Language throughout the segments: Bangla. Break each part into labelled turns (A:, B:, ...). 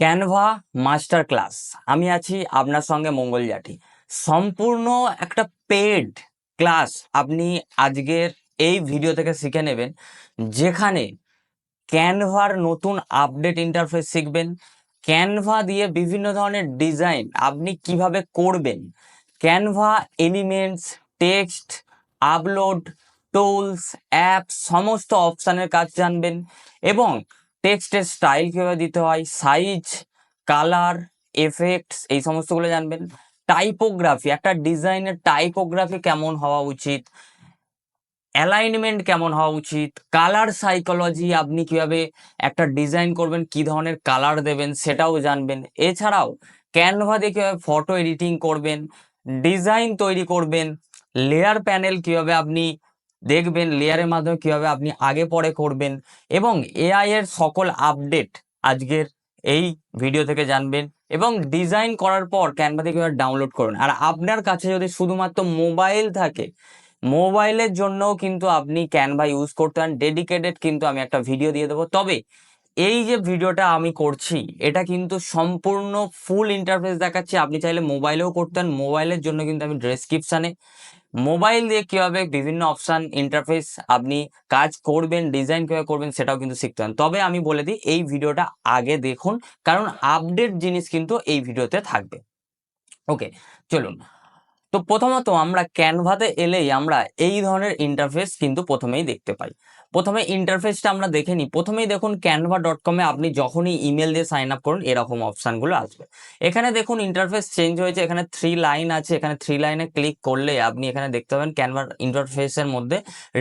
A: Canva master class. আমি আছি আপনার সঙ্গে মঙ্গল জাটি। সম্পূর্ণ একটা পেড ক্লাস আপনি আজকের এই ভিডিও থেকে শিখে নেবেন, যেখানে ক্যানভার নতুন আপডেট ইন্টারফেস শিখবেন। ক্যানভা দিয়ে বিভিন্ন ধরনের ডিজাইন আপনি কিভাবে করবেন, Canva elements, text, upload, tools, app সমস্ত অপশানের কাজ জানবেন এবং টেক্সটের স্টাইল কীভাবে দিতে হয়, সাইজ, কালার, এফেক্টস এই সমস্তগুলো জানবেন। টাইপোগ্রাফি, একটা ডিজাইনের টাইপোগ্রাফি কেমন হওয়া উচিত, অ্যালাইনমেন্ট কেমন হওয়া উচিত, কালার সাইকোলজি, আপনি কিভাবে একটা ডিজাইন করবেন, কি ধরনের কালার দেবেন সেটাও জানবেন। এছাড়াও ক্যানভা দিয়ে কীভাবে ফটো এডিটিং করবেন, ডিজাইন তৈরি করবেন, লেয়ার প্যানেল কিভাবে আপনি দেখবেন, লেয়ারের মাধ্যমে কিভাবে আপনি আগে পরে করবেন এবং এআই এর সকল আপডেট আজকের এই ভিডিও থেকে জানবেন। এবং ডিজাইন করার পর ক্যানভা থেকে কিভাবে ডাউনলোড করবেন। আর আপনার কাছে যদি শুধুমাত্র মোবাইল থাকে, মোবাইলের জন্যও কিন্তু আপনি ক্যানভা ইউজ করতে পারেন। ডেডিকেটেড কিন্তু আমি একটা ভিডিও দিয়ে দেবো। তবে এই যে ভিডিওটা আমি করছি এটা কিন্তু সম্পূর্ণ ফুল ইন্টারফেস দেখাচ্ছি। আপনি চাইলে মোবাইলেও করতেন, মোবাইলের জন্য কিন্তু আমি ডেসক্রিপশানে মোবাইল দিয়ে কীভাবে বিভিন্ন অপশান ইন্টারফেস আপনি কাজ করবেন, ডিজাইন কীভাবে করবেন সেটাও কিন্তু শিখতে পারেন। তবে আমি বলে দিই, এই ভিডিওটা আগে দেখুন, কারণ আপডেট জিনিস কিন্তু এই ভিডিওতে থাকবে। ওকে, চলুন। তো প্রথমত আমরা ক্যানভাতে এলেই আমরা এই ধরনের ইন্টারফেস কিন্তু প্রথমেই দেখতে পাই। প্রথমে ইন্টারফেসটা আমরা দেখে নিই। প্রথমেই দেখুন canva.com-এ আপনি যখনই ইমেল দিয়ে সাইন আপ করুন এরকম অপশানগুলো আসবে। এখানে দেখুন ইন্টারফেস চেঞ্জ হয়েছে, এখানে 3 লাইন আছে। এখানে 3 লাইনে ক্লিক করলে আপনি এখানে দেখতে পাবেন ক্যানভার ইন্টারফেসের মধ্যে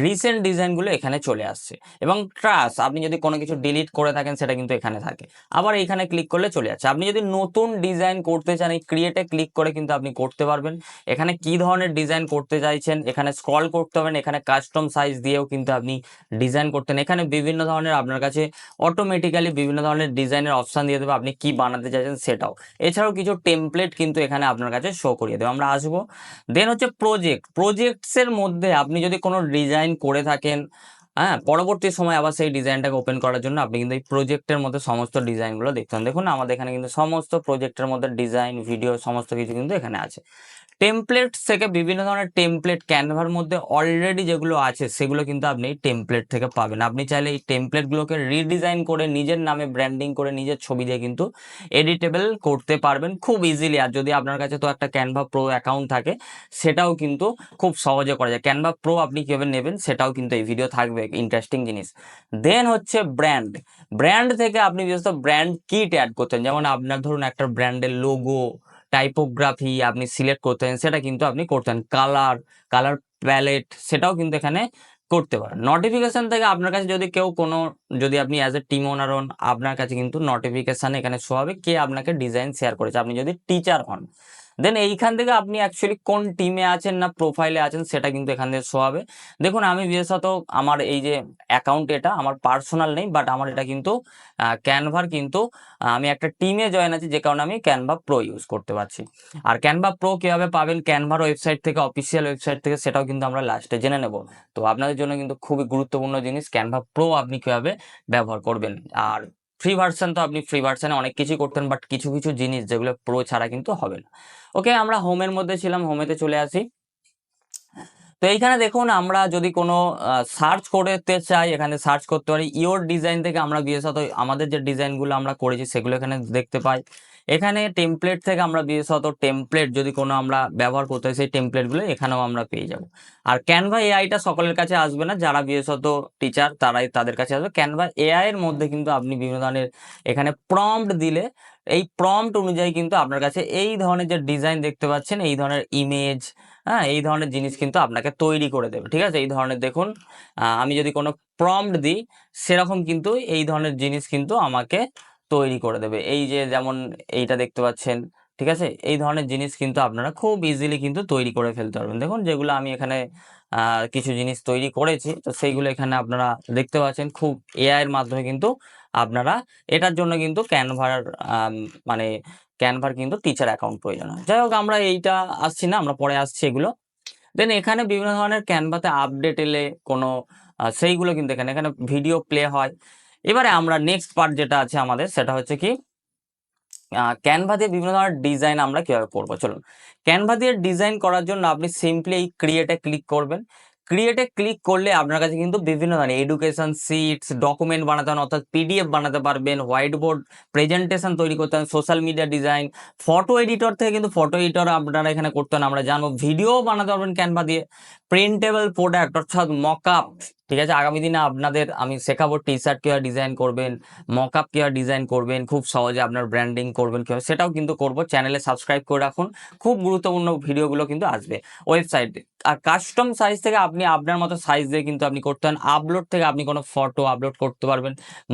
A: রিসেন্ট ডিজাইনগুলো এখানে চলে আসছে এবং ট্রাস, আপনি যদি কোনো কিছু ডিলিট করে থাকেন সেটা কিন্তু এখানে থাকে। আবার এখানে ক্লিক করলে চলে যাচ্ছে। আপনি যদি নতুন ডিজাইন করতে চান এই ক্রিয়েটে ক্লিক করে কিন্তু আপনি করতে পারবেন। এখানে কি ধরনের ডিজাইন করতে চাইছেন এখানে স্ক্রল করতে হবেন। এখানে কাস্টম সাইজ দিয়েও কিন্তু আপনি ডিজাইন করতেন। এখানে বিভিন্ন ধরনের আপনার কাছে অটোমেটিক্যালি বিভিন্ন ধরনের ডিজাইনের অপশান দিয়ে দেবে, আপনি কি বানাতে চাইছেন সেটাও। এছাড়াও কিছু টেমপ্লেট কিন্তু এখানে আপনার কাছে শো করিয়ে দেবে। আমরা আসবো, দেন হচ্ছে প্রজেক্টসের মধ্যে আপনি যদি কোনো ডিজাইন করে থাকেন, হ্যাঁ, পরবর্তী সময় আবার সেই ডিজাইনটাকে ওপেন করার জন্য আপনি কিন্তু এই প্রজেক্টের মধ্যে সমস্ত ডিজাইনগুলো দেখতে পান। দেখুন আমাদের এখানে কিন্তু সমস্ত প্রজেক্টের মধ্যে ডিজাইন, ভিডিও সমস্ত কিছু কিন্তু এখানে আছে। টেমপ্লেট থেকে বিভিন্ন ধরনের টেমপ্লেট ক্যানভার মধ্যে অলরেডি যেগুলো আছে সেগুলো কিন্তু আপনি টেমপ্লেট থেকে পাবেন। আপনি চাইলে এই টেমপ্লেটগুলোকে রিডিজাইন করে নিজের নামে ব্র্যান্ডিং করে নিজের ছবি দিয়ে কিন্তু এডিটেবল করতে পারবেন খুব ইজিলি। আর যদি আপনার কাছে তো একটা ক্যানভা প্রো অ্যাকাউন্ট থাকে সেটাও কিন্তু খুব সহজে করা যায়। ক্যানভা প্রো আপনি কীভাবে নেবেন সেটাও কিন্তু এই ভিডিও থাকবে, ইন্টারেস্টিং জিনিস। দেন হচ্ছে ব্র্যান্ড থেকে আপনি বিশেষত ব্র্যান্ড কিট অ্যাড করতেন, যেমন আপনার ধরুন একটা ব্র্যান্ডের লোগো, টাইপোগ্রাফি আপনি সিলেক্ট করতেন, সেটা কিন্তু আপনি করতেন। কালার প্যালেট সেটাও কিন্তু এখানে করতে পারেন। নোটিফিকেশন থেকে আপনার কাছে যদি কেউ কোনো, যদি আপনি অ্যাজ এ টিম ওনার হন, আপনার কাছে কিন্তু নোটিফিকেশান এখানে শো হবে কে আপনাকে ডিজাইন শেয়ার করেছে। আপনি যদি টিচার হন দেন এইখান থেকে আপনি অ্যাকচুয়ালি কোন টিমে আছেন না প্রোফাইলে আছেন সেটা কিন্তু এখান থেকে শো হবে। দেখুন আমি বিশেষত আমার এই যে অ্যাকাউন্ট, এটা আমার পার্সোনাল নেই, বাট আমার এটা কিন্তু ক্যানভার কিন্তু আমি একটা টিমে জয়েন আছি, যে কারণে আমি ক্যানভা প্রো ইউজ করতে পারছি। আর ক্যানভা প্রো কীভাবে পাবেন ক্যানভার ওয়েবসাইট থেকে, অফিসিয়াল ওয়েবসাইট থেকে, সেটাও কিন্তু আমরা লাস্টে জেনে নেব। তো আপনাদের জন্য কিন্তু খুবই গুরুত্বপূর্ণ জিনিস ক্যানভা প্রো আপনি কীভাবে ব্যবহার করবেন। আর ফ্রি ভার্সান তো আপনি ফ্রি ভার্সানে অনেক কিছুই করতেন, বাট কিছু কিছু জিনিস যেগুলো প্রো ছাড়া কিন্তু হবে না। ওকে, আমরা হোমের মধ্যে ছিলাম, হোমেতে চলে আসি। তো এইখানে দেখুন আমরা যদি কোনো সার্চ করতে চাই এখানে সার্চ করতে পারি। ইওর ডিজাইন থেকে আমরা বিশেষত আমাদের যে ডিজাইনগুলো আমরা করেছি সেগুলো এখানে দেখতে পাই। এখানে টেমপ্লেট থেকে আমরা বিশেষত টেমপ্লেট যদি কোনো আমরা ব্যবহার করতে হয় সেই টেমপ্লেটগুলো এখানেও আমরা পেয়ে যাব। আর ক্যানভা এআইটা সকলের কাছে আসবে না, যারা বিশেষত টিচার তারাই তাদের কাছে আসবে। ক্যানভা এআই এর মধ্যে কিন্তু আপনি বিভিন্ন ধরনের এখানে প্রম্পট দিলে এই প্রম্পট অনুযায়ী কিন্তু আপনার কাছে এই ধরনের যে ডিজাইন দেখতে পাচ্ছেন, এই ধরনের ইমেজ, হ্যাঁ, এই ধরনের জিনিস কিন্তু আপনাকে তৈরি করে দেবে। ঠিক আছে, এই ধরনের দেখুন আমি যদি কোনো প্রম্পট দিই সেরকম কিন্তু এই ধরনের জিনিস কিন্তু আমাকে তৈরি করে দেবে। এই যে যেমন এইটা দেখতে পাচ্ছেন, ঠিক আছে, এই ধরনের জিনিস কিন্তু আপনারা খুব ইজিলি কিন্তু তৈরি করে ফেলতে পারবেন। দেখুন যেগুলো আমি এখানে কিছু জিনিস তৈরি করেছি, তো সেইগুলো এখানে আপনারা দেখতে পাচ্ছেন খুব এআই এর মাধ্যমে কিন্তু আপনারা, এটার জন্য কিন্তু মানে ক্যানভার কিন্তু টিচার অ্যাকাউন্ট প্রয়োজন হয়। যাই হোক আমরা এইটা আসছি না, আমরা পরে আসছি এগুলো। দেন এখানে বিভিন্ন ধরনের ক্যানভাতে আপডেট এলে কোনো সেইগুলো কিন্তু এখানে ভিডিও প্লে হয়। এবারে আমরা নেক্সট পার্ট যেটা আছে আমাদের সেটা হচ্ছে কি ক্যানভা দিয়ে বিভিন্ন ধরনের ডিজাইন আমরা কিভাবে করবো, চলুন। ক্যানভা দিয়ে ডিজাইন করার জন্য আপনি সিম্পলি এই ক্রিয়েটে ক্লিক করবেন। ক্রিয়েটে ক্লিক করলে আপনার কাছে কিন্তু বিভিন্ন ধরনের এডুকেশন শিটস, ডকুমেন্ট বানাতে পারেন, অর্থাৎ পিডিএফ বানাতে পারবেন, হোয়াইট বোর্ড প্রেজেন্টেশন তৈরি করতে পারেন, social media design, photo editor থেকে কিন্তু ফটো এডিটর আপনারা এখানে করতে পারেন, আমরা জানবো। ভিডিও বানাতে পারবেন ক্যানভা দিয়ে, প্রিন্টেবল প্রোডাক্ট অর্থাৎ মকআপ, ঠিক আছে। আগামী দিনে আপনাদের আমি শেখাবো টি শার্ট কীভাবে ডিজাইন করবেন, মকআপ কীভাবে ডিজাইন করবেন, খুব সহজে আপনার ব্র্যান্ডিং করবেন কীভাবে, সেটাও কিন্তু করবো। চ্যানেলে সাবস্ক্রাইব করে রাখুন, খুব গুরুত্বপূর্ণ ভিডিওগুলো কিন্তু আসবে ওয়েবসাইটে। আর কাস্টম সাইজ থেকে আপনি আপনার মতো সাইজ দিয়ে কিন্তু আপনি করতে পারেন। আপলোড থেকে আপনি কোনো ফটো আপলোড করতে পারবেন।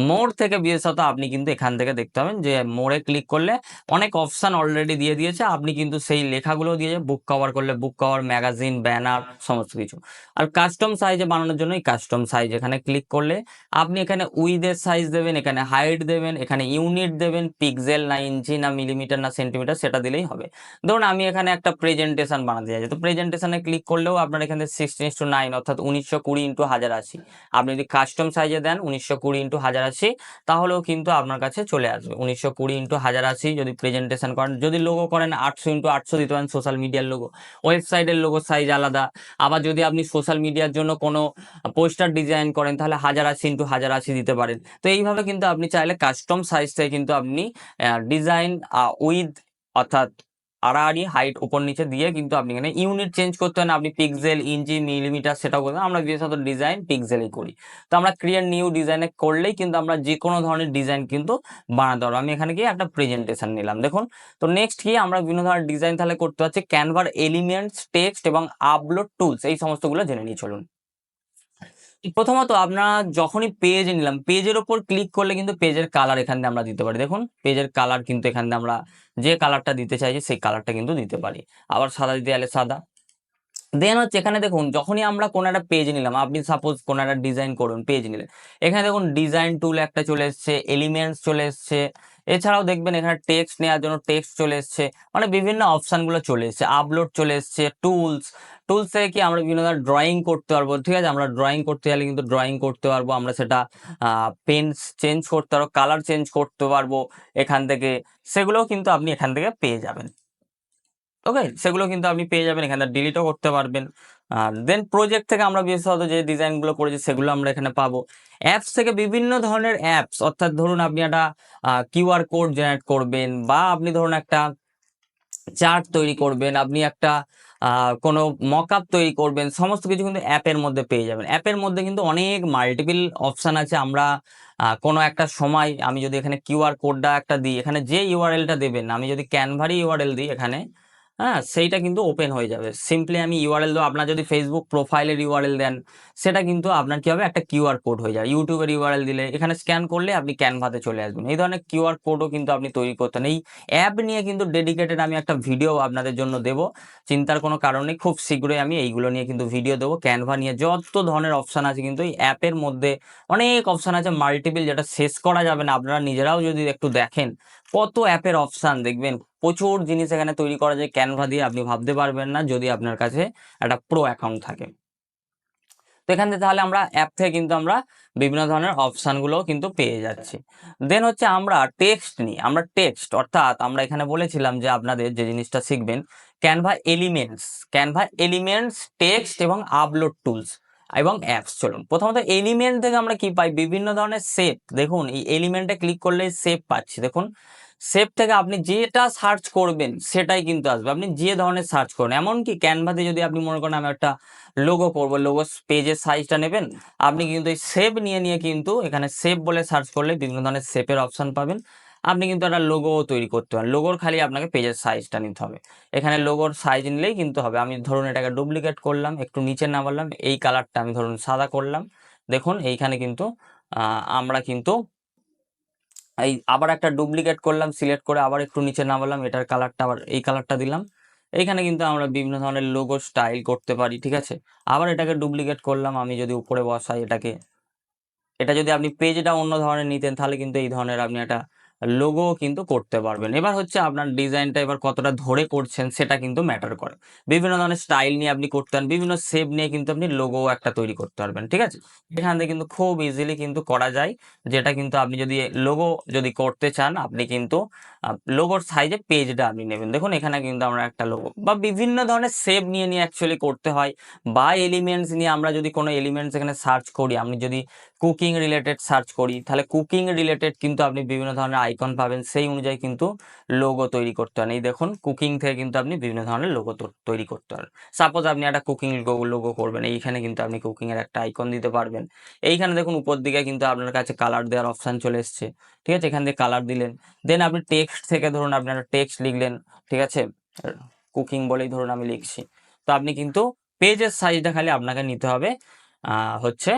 A: মোর থেকে বিশেষত আপনি কিন্তু এখান থেকে দেখতে পাবেন যে মোড়ে ক্লিক করলে অনেক অপশান অলরেডি দিয়ে দিয়েছে, আপনি কিন্তু সেই লেখাগুলো দিয়ে বুক কভার করলে বুক কভার, ম্যাগাজিন, ব্যানার, সমস্ত কিছু। আর কাস্টম সাইজে বানানোর জন্য কাস্টম সাইজ এখানে ক্লিক করলে আপনি এখানে উইথের সাইজ দেবেন, এখানে হাইট দেবেন, এখানে ইউনিট দেবেন, পিক্সেল না ইঞ্চি না মিলিমিটার না সেন্টিমিটার সেটা দিলেই হবে। ধরুন আমি এখানে একটা প্রেজেন্টেশন বানাতে চাইছি, তো প্রেজেন্টেশনে ক্লিক করলেও আপনার এখানে 16:9 অর্থাৎ 1920x1080। আপনি যদি কাস্টম সাইজে দেন 1920x1080 তাহলেও কিন্তু আপনার কাছে চলে আসবে। 1920x1080 যদি প্রেজেন্টেশন করেন, যদি লোগো করেন 800x800 দিতে পারেন, সোশ্যাল মিডিয়ার লোগো। ওয়েবসাইটের লোগো সাইজ আলাদা। আবার যদি আপনি সোশ্যাল মিডিয়ার জন্য কোনো পোস্টার ডিজাইন করেন তাহলে 1080x1080 দিতে পারেন। তো এইভাবে কিন্তু আপনি চাইলে কাস্টম সাইজ থেকে কিন্তু আপনি ডিজাইন উইথ অর্থাৎ আড়াআড়ি হাইট উপর নিচে দিয়ে কিন্তু আপনি এখানে ইউনিট চেঞ্জ করতে হয় না, আপনি পিক্সেল, ইঞ্চি, মিলিমিটার সেটাও করতে, আমরা বিশেষত ডিজাইন পিক্সেলেই করি। তো আমরা ক্রিয়েট নিউ ডিজাইনে করলেই কিন্তু আমরা যে কোনো ধরনের ডিজাইন কিন্তু বানাতে পারবো। আমি এখানে গিয়ে একটা প্রেজেন্টেশন নিলাম, দেখুন। তো নেক্সট কি আমরা বিভিন্ন ধরনের ডিজাইন তাহলে করতে পারছি। ক্যানভার এলিমেন্টস, টেক্সট এবং আপলোড টুলস এই সমস্তগুলো জেনে নিয়ে চলুন। প্রথমত আপনারা যখনই পেজ নিলাম, পেজের ওপর ক্লিক করলে কিন্তু পেজের কালার এখান থেকে আমরা দিতে পারি। দেখুন পেজের কালার কিন্তু এখান থেকে আমরা যে কালারটা দিতে চাইছি সেই কালারটা কিন্তু দিতে পারি। আবার সাদা দিতে গেলে সাদা। দেন হচ্ছে এখানে দেখুন যখনই আমরা কোনো একটা পেজ নিলাম, আপনি সাপোজ কোনো একটা ডিজাইন করুন, পেজ নিলেন, এখানে দেখুন ডিজাইন টুল একটা চলে এসছে, এলিমেন্টস চলে এসছে, এছাড়াও দেখবেন এখানে টেক্সট নেওয়ার জন্য টেক্সট চলে এসছে, মানে বিভিন্ন অপশানগুলো চলে এসছে, আপলোড চলে এসছে, টুলস থেকে কি আমরা বিভিন্ন ধরনের ড্রয়িং করতে পারবো, ঠিক আছে। আমরা ড্রয়িং করতে গেলে কিন্তু ড্রয়িং করতে পারবো, আমরা সেটা পেন চেঞ্জ করতে পারবো, কালার চেঞ্জ করতে পারবো এখান থেকে, সেগুলোও কিন্তু আপনি এখান থেকে পেয়ে যাবেন। ওকে, সেগুলো কিন্তু আপনি পেয়ে যাবেন, এখানে ডিলিটও করতে পারবেন। আর দেন প্রজেক্ট থেকে আমরা বিশেষত যে ডিজাইনগুলো করেছি সেগুলো আমরা এখানে পাবো। অ্যাপস থেকে বিভিন্ন ধরনের অ্যাপস, অর্থাৎ ধরুন আপনি একটা কিউআর কোড জেনারেট করবেন, বা আপনি ধরুন একটা চার্ট তৈরি করবেন, আপনি একটা কোনো মকআপ তৈরি করবেন, সমস্ত কিছু কিন্তু অ্যাপের মধ্যে পেয়ে যাবেন। অ্যাপের মধ্যে কিন্তু অনেক মাল্টিপল অপশান আছে। আমরা কোনো একটা সময় আমি যদি এখানে কিউআর কোডটা একটা দিই, এখানে যে ইউআরএলটা দেবেন, আমি যদি ক্যানভারই ইউআরএল দিই এখানে, হ্যাঁ, সেইটা কিন্তু ওপেন হয়ে যাবে। সিম্পলি আমি ইউআরএল দেবো, আপনার যদি ফেসবুক প্রোফাইলের ইউআরএল দেন সেটা কিন্তু আপনার কি হবে, একটা কিউআর কোড হয়ে যায়। ইউটিউবের ইউআরএল দিলে এখানে স্ক্যান করলে আপনি ক্যানভাতে চলে আসবেন। এই ধরনের কিউআর কোডও কিন্তু আপনি তৈরি করতেন। এই অ্যাপ নিয়ে কিন্তু ডেডিকেটেড আমি একটা ভিডিও আপনাদের জন্য দেবো, চিন্তার কোনো কারণ নেই। খুব শীঘ্রই আমি এইগুলো নিয়ে কিন্তু ভিডিও দেবো। ক্যানভা নিয়ে যত ধরনের অপশান আছে কিন্তু এই অ্যাপের মধ্যে অনেক অপশান আছে মাল্টিপল, যেটা শেষ করা যাবে না। আপনারা নিজেরাও যদি একটু দেখেন কত অ্যাপের অপশান, দেখবেন প্রচুর জিনিস এখানে তৈরি করা যায় ক্যানভা দিয়ে, আপনি ভাবতে পারবেন না যদি আপনার কাছে একটা প্রো অ্যাকাউন্ট থাকে। তো এখান থেকে তাহলে আমরা অ্যাপ থেকে কিন্তু আমরা বিভিন্ন ধরনের অপশানগুলোও কিন্তু পেয়ে যাচ্ছি। দেন হচ্ছে আমরা টেক্সট নিই। আমরা টেক্সট অর্থাৎ আমরা এখানে বলেছিলাম যে আপনাদের যে জিনিসটা শিখবেন ক্যানভা এলিমেন্টস, টেক্সট এবং আপলোড টুলস এবং অ্যাপস। চলুন প্রথমত এলিমেন্ট থেকে আমরা কি পাই, বিভিন্ন ধরনের শেপ। দেখুন এই এলিমেন্টে ক্লিক করলে শেপ পাচ্ছি, দেখুন শেপ থেকে আপনি যেটা সার্চ করবেন সেটাই কিন্তু আসবে, আপনি যে ধরনের সার্চ করুন। এমনকি ক্যানভাতে যদি আপনি মনে করেন আমি একটা লোগো করবো, লোগো পেজের সাইজটা নেবেন, আপনি কিন্তু এই শেপ নিয়ে কিন্তু এখানে শেপ বলে সার্চ করলে বিভিন্ন ধরনের শেপের অপশান পাবেন। আপনি কিন্তু একটা লোগো তৈরি করতে পারেন। লোগোর খালি আপনাকে পেজের সাইজটা নিতে হবে, এখানে লোগোর সাইজ নিলেই কিন্তু হবে। আমি ধরুন এটাকে ডুপ্লিকেট করলাম, একটু নিচে নামালাম, এই কালারটা আমি ধরুন সাদা করলাম, দেখুন এইখানে কিন্তু আমরা কিন্তু এই আবার একটা ডুপ্লিকেট করলাম, সিলেক্ট করে আবার একটু নিচে নামালাম, এটার কালারটা আবার এই কালারটা দিলাম। এইখানে কিন্তু আমরা বিভিন্ন ধরনের লোগো স্টাইল করতে পারি, ঠিক আছে। আবার এটাকে ডুপ্লিকেট করলাম, আমি যদি উপরে বসাই এটাকে, এটা যদি আপনি পেজটা অন্য ধরনের নিতেন তাহলে কিন্তু এই ধরনের আপনি একটা লোগো কিন্তু করতে পারবেন। এবার হচ্ছে আপনার ডিজাইনটা এবার কতটা ধরে করছেন সেটা কিন্তু ম্যাটার করে। বিভিন্ন ধরনের স্টাইল নিয়ে আপনি করতে পারেন, বিভিন্ন শেপ নিয়ে কিন্তু আপনি লোগো একটা তৈরি করতে পারবেন, ঠিক আছে? এখান থেকে কিন্তু খুব ইজিলি কিন্তু করা যায়, যেটা কিন্তু আপনি যদি লোগো যদি করতে চান আপনি কিন্তু লোগোর সাইজে পেজটা আপনি নেবেন। দেখুন এখানে কিন্তু আমরা একটা লোগো বা বিভিন্ন ধরনের শেপ নিয়ে অ্যাকচুয়ালি করতে হয়, বা এলিমেন্টস নিয়ে আমরা যদি কোনো এলিমেন্টস এখানে সার্চ করি, আপনি যদি কুকিং রিলেটেড সার্চ করি তাহলে কুকিং রিলেটেড কিন্তু আপনি বিভিন্ন ধরনের আইকন পাবেন, সেই অনুযায়ী কিন্তু লোগো তৈরি করতে পারেন। এই দেখুন কুকিং থেকে কিন্তু আপনি বিভিন্ন ধরনের লোগো তৈরি করতে পারেন। সাপোজ আপনি একটা কুকিং লোগো করবেন, এইখানে কিন্তু আপনি কুকিং এর একটা আইকন দিতে পারবেন। এইখানে দেখুন উপর দিকে কিন্তু আপনার কাছে কালার দেওয়ার অপশন চলে এসছে, ঠিক আছে? এখান থেকে কালার দিলেন, দেন আপনি টেক্সট থেকে ধরুন আপনি একটা টেক্সট লিখলেন, ঠিক আছে? কুকিং বলেই ধরুন আমি লিখছি, তো আপনি কিন্তু পেজের সাইজটা খালি আপনাকে নিতে হবে হচ্ছে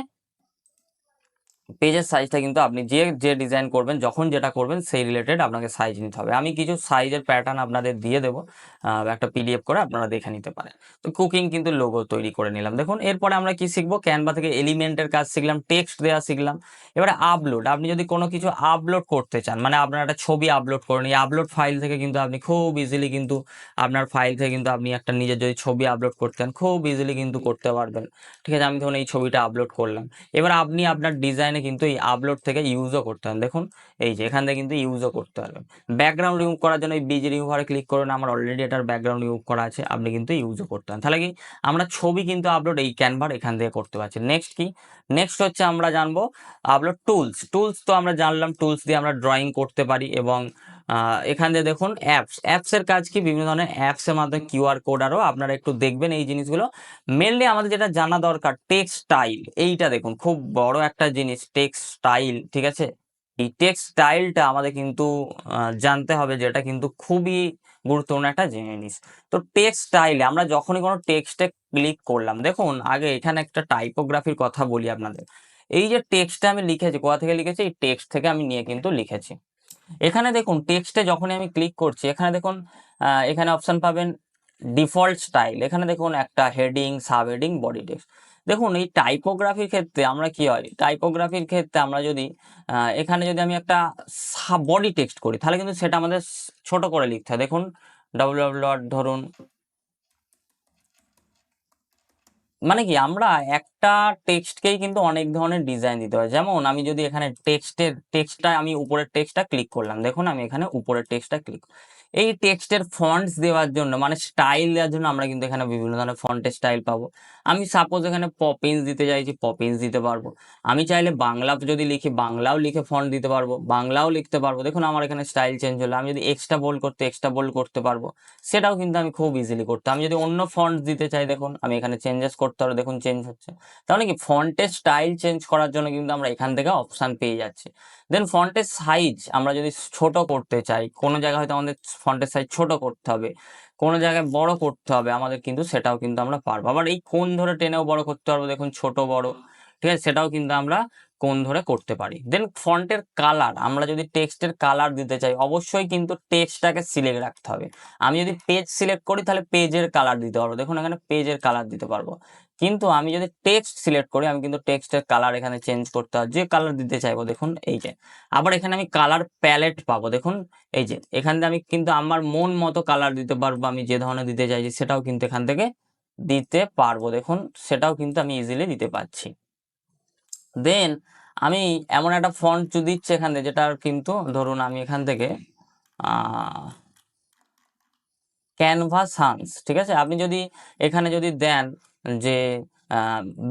A: পেজের সাইজটা কিন্তু আপনি যে ডিজাইন করবেন, যখন যেটা করবেন সেই রিলেটেড আপনাকে সাইজ নিতে হবে। আমি কিছু সাইজের প্যাটার্ন আপনাদের দিয়ে দেবো, একটা পিডিএফ করে আপনারা দেখে নিতে পারেন। তো কুকিং কিন্তু লোগো তৈরি করে নিলাম। দেখুন এরপরে আমরা কি শিখবো, ক্যানভা থেকে এলিমেন্টের কাজ শিখলাম, টেক্সট দেওয়া শিখলাম। এবারে আপলোড, আপনি যদি কোনো কিছু আপলোড করতে চান, মানে আপনার একটা ছবি আপলোড করেন, এই আপলোড ফাইল থেকে কিন্তু আপনি খুব ইজিলি কিন্তু আপনার ফাইল থেকে কিন্তু আপনি একটা নিজের যদি ছবি আপলোড করতে চান খুব ইজিলি কিন্তু করতে পারবেন, ঠিক আছে? আমি ধরুন এই ছবিটা আপলোড করলাম, এবার আপনি আপনার ডিজাইনে কিন্তু এই আপলোড থেকে ইউজও করতে পারেন। দেখুন এই যে এখান থেকে কিন্তু ইউজও করতে পারবেন। ব্যাকগ্রাউন্ড রিমুভ করার জন্য এই বিজ রিমুভারে ক্লিক করুন, আমার অলরেডি এটার ব্যাকগ্রাউন্ড রিমুভ করা আছে, আপনি কিন্তু ইউজও করতে পারেন। তাহলে কি আমরা ছবি কিন্তু আপলোড এই ক্যানভার এখান থেকে করতে পারছি। নেক্সট কি, নেক্সট হচ্ছে আমরা জানবো আপলোড টুলস তো আমরা জানলাম টুলস দিয়ে আমরা ড্রয়িং করতে পারি। এবং এখান দিয়ে দেখুন অ্যাপসের কাজ কি, বিভিন্ন ধরনের অ্যাপসের মাধ্যমে কিউআর কোড, আরও আপনারা একটু দেখবেন এই জিনিসগুলো। মেনলি আমাদের যেটা জানা দরকার টেক্সটাইল, এইটা দেখুন খুব বড় একটা জিনিস টেক্সটাইল, ঠিক আছে? এই টেক্সটাইলটা আমাদের কিন্তু জানতে হবে, যেটা কিন্তু খুবই গুরুত্বপূর্ণ একটা জিনিস। তো টেক্সটাইলে আমরা যখনই কোনো টেক্সটে ক্লিক করলাম, দেখুন আগে এখানে একটা টাইপোগ্রাফির কথা বলি আপনাদের। এই যে টেক্সটটা আমি লিখেছি, কোথা থেকে লিখেছি, এই টেক্সট থেকে আমি নিয়ে কিন্তু লিখেছি। এখানে দেখুন টেক্সটে যখনই আমি ক্লিক করছি, এখানে দেখুন এখানে অপশন পাবেন ডিফল্ট স্টাইল। এখানে দেখুন একটা heading, sub heading, body text. দেখুন এই টাইপোগ্রাফির ক্ষেত্রে আমরা কি হয়, টাইপোগ্রাফির ক্ষেত্রে আমরা যদি এখানে যদি আমি একটা বডি টেক্সট করি তাহলে কিন্তু সেটা আমাদের ছোট করে লিখতে হয়। দেখুন ডট ধরুন, মানে কি আমরা একটা টেক্সটকেই কিন্তু অনেক ধরনের ডিজাইন দিতে হয়। যেমন আমি যদি এখানে টেক্সটটা আমি উপরের টেক্সটটা ক্লিক করলাম, দেখুন আমি এখানে উপরের টেক্সটটা ক্লিক, এই টেক্সটের ফন্টস দেওয়ার জন্য মানে স্টাইল দেওয়ার জন্য আমরা কিন্তু এখানে বিভিন্ন ধরনের ফন্টের স্টাইল পাবো। আমি সাপোজ এখানে পপিন্স দিতে চাইছি, পপিন্স দিতে পারবো। আমি চাইলে বাংলা যদি লিখি বাংলাও লিখে ফন্ট দিতে পারবো, বাংলাও লিখতে পারবো। দেখুন আমার এখানে স্টাইল চেঞ্জ হলো। আমি যদি এক্সট্রা বোল্ড করতে পারবো, সেটাও কিন্তু আমি খুব ইজিলি করতাম। আমি যদি অন্য ফন্ট দিতে চাই, দেখুন আমি এখানে চেঞ্জেস করতে পারবো, দেখুন চেঞ্জ হচ্ছে। তাহলে কি ফন্টের স্টাইল চেঞ্জ করার জন্য কিন্তু আমরা এখান থেকে অপশান পেয়ে যাচ্ছি। দেন ফন্টের সাইজ আমরা যদি ছোট করতে চাই, কোনো জায়গায় হয়তো আমাদের ফন্টের সাইজ ছোট করতে হবে, কোনো জায়গায় বড় করতে হবে, আমাদের কিন্তু সেটাও কিন্তু আমরা পারবো। আবার এই কোণ ধরে টেনেও বড় করতে পারবো, দেখুন ছোট বড়, ঠিক আছে? সেটাও কিন্তু আমরা কোণ ধরে করতে পারি। দেন ফন্টের কালার, আমরা যদি টেক্সটের কালার দিতে চাই অবশ্যই কিন্তু টেক্সটটাকে সিলেক্ট রাখতে হবে। আমি যদি পেজ সিলেক্ট করি তাহলে পেজের কালার দিতে পারবো, দেখুন এখানে পেজের কালার দিতে পারবো। কিন্তু আমি যদি টেক্সট সিলেক্ট করি আমি কিন্তু টেক্সটের কালার এখানে চেঞ্জ করতে হবে, যে কালার দিতে চাইবো, দেখুন এই যে। আবার এখানে আমি কালার প্যালেট পাবো, দেখুন এই যে এখান থেকে আমি কিন্তু আমার মন মতো কালার দিতে পারবো, আমি যে ধরনের দিতে চাইছি সেটাও কিন্তু এখান থেকে দিতে পারবো। দেখুন সেটাও কিন্তু আমি ইজিলি দিতে পারছি। দেন আমি এমন একটা ফন্ট যদি দিচ্ছি এখান থেকে, যেটা কিন্তু ধরুন আমি এখান থেকে ক্যানভা সান্স, ঠিক আছে? আপনি যদি এখানে যদি দেন যে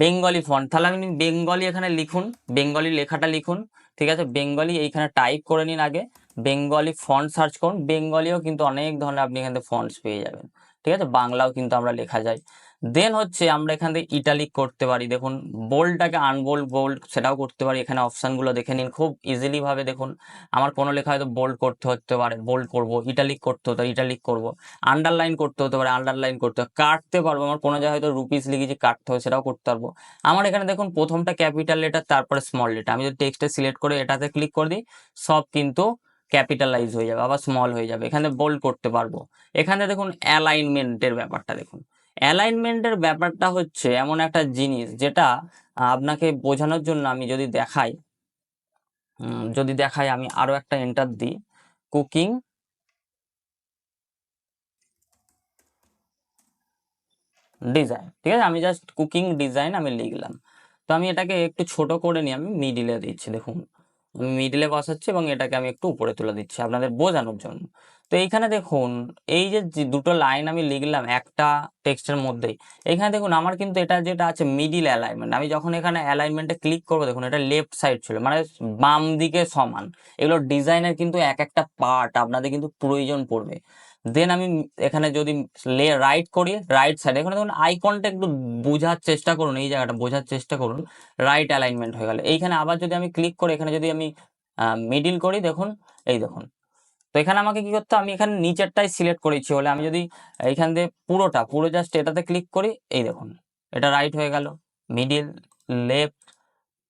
A: বেঙ্গলি ফন্ট, তাহলে আপনি বেঙ্গলি এখানে লিখুন, বেঙ্গলি লেখাটা লিখুন, ঠিক আছে? বেঙ্গলি এইখানে টাইপ করে নিন, আগে বেঙ্গলি ফন্ট সার্চ করুন। বেঙ্গলিও কিন্তু অনেক ধরনের আপনি এখান থেকে ফন্টস পেয়ে যাবেন, ঠিক আছে? বাংলাও কিন্তু আমরা লেখা যায়। দেন হচ্ছে আমরা এখান থেকে ইটালিক করতে পারি, দেখুন বোল্ডটাকে বোল্ড সেটাও করতে পারি। এখানে অপশানগুলো দেখে নিন খুব ইজিলি ভাবে। দেখুন আমার কোনো লেখা হয়তো বোল্ড করতে হতে পারে, বোল্ড করবো, ইটালিক করতে হতে ইটালিক করবো, আন্ডারলাইন করতে হতে পারে, আন্ডারলাইন করতে হবে, কাটতে পারবো। আমার কোনো জায়গায় হয়তো রুপিস লিখেছি কাটতে হবে, সেটাও করতে পারবো। আমার এখানে দেখুন প্রথমটা ক্যাপিটাল লেটার, তারপরে স্মল লেটার। আমি যদি টেক্সটে সিলেক্ট করে এটাতে ক্লিক করে দিই সব কিন্তু ক্যাপিটালাইজ হয়ে যাবে, আবার স্মল হয়ে যাবে। এখানে বোল্ড করতে পারবো। এখানে দেখুন অ্যালাইনমেন্টের ব্যাপারটা দেখুন। অ্যালাইনমেন্টের ব্যাপারটা হচ্ছে এমন একটা জিনিস যেটা আপনাকে বোঝানোর জন্য আমি যদি দেখাই, যদি দেখাই, আমি আরো একটা এন্টার দিই, কুকিং ডিজাইন, ঠিক আছে, আমি জাস্ট কুকিং ডিজাইন আমি লিখলাম। তো আমি এটাকে একটু ছোট করে নিয়ে আমি মিডিলে দিচ্ছি, দেখুন আমি মিডিলে বসাচ্ছি এবং এটাকে আমি একটু উপরে তুলে দিচ্ছি আপনাদের বোঝানোর জন্য। তো এইখানে দেখুন, এই যে দুটো লাইন আমি লিখলাম একটা টেক্সটের মধ্যেই, এইখানে দেখুন আমার কিন্তু এটা যেটা আছে মিডিল অ্যালাইনমেন্ট, আমি যখন এখানে অ্যালাইনমেন্টে ক্লিক করবো দেখুন এটা লেফট সাইড ছিল, মানে বাম দিকে সমান। এগুলো ডিজাইনের কিন্তু এক একটা পার্ট আপনাদের কিন্তু প্রয়োজন পড়বে। দেন আমি এখানে যদি রাইট করি, রাইট সাইড এখানে দেখুন আইকনটা একটু বোঝার চেষ্টা করুন, এই জায়গাটা বোঝার চেষ্টা করুন, রাইট অ্যালাইনমেন্ট হয়ে গেল। এইখানে আবার যদি আমি ক্লিক করি, এখানে যদি আমি মিডিল করি, দেখুন এই দেখুন। তো এখানে আমাকে কি করতে হবে, আমি এখানে নিচেরটাই সিলেক্ট করেছি বলে আমি যদি এইখান দিয়ে পুরো জাস্ট এটাতে ক্লিক করি, এই দেখুন এটা রাইট হয়ে গেল, মিডিল, লেফট,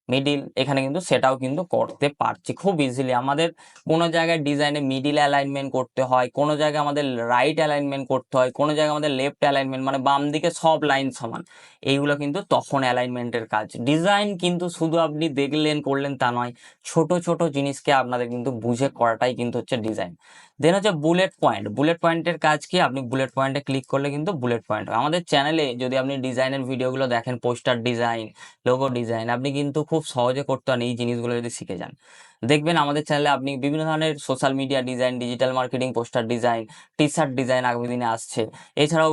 A: মিডিল, এখানে কিন্তু সেটাও কিন্তু করতে পারছি খুব ইজিলি। আমাদের কোনো জায়গায় ডিজাইনে মিডিল অ্যালাইনমেন্ট করতে হয়, কোনো জায়গায় আমাদের রাইট অ্যালাইনমেন্ট করতে হয়, কোনো জায়গায় আমাদের লেফট অ্যালাইনমেন্ট, মানে বাম দিকে সব লাইন সমান, এইগুলো কিন্তু তখন অ্যালাইনমেন্টের কাজ। ডিজাইন কিন্তু শুধু আপনি দেখলেন করলেন তা নয়, ছোট ছোট জিনিসকে আপনাদের কিন্তু বুঝে করাটাই কিন্তু হচ্ছে ডিজাইন। দেন হচ্ছে বুলেট পয়েন্ট। বুলেট পয়েন্টের কাজ কি, আপনি বুলেট পয়েন্টে ক্লিক করলে কিন্তু বুলেট পয়েন্ট হয়। আমাদের চ্যানেলে যদি আপনি ডিজাইনের ভিডিওগুলো দেখেন, পোস্টার ডিজাইন, লোগো ডিজাইন, আপনি কিন্তু খুব সহজে করতে পারেন এই জিনিসগুলো যদি শিখে যান। দেখবেন আমাদের চ্যানেলে আপনি বিভিন্ন ধরনের social media design, digital marketing, poster design, T shirt design আগামী দিনে আসছে। এছাড়াও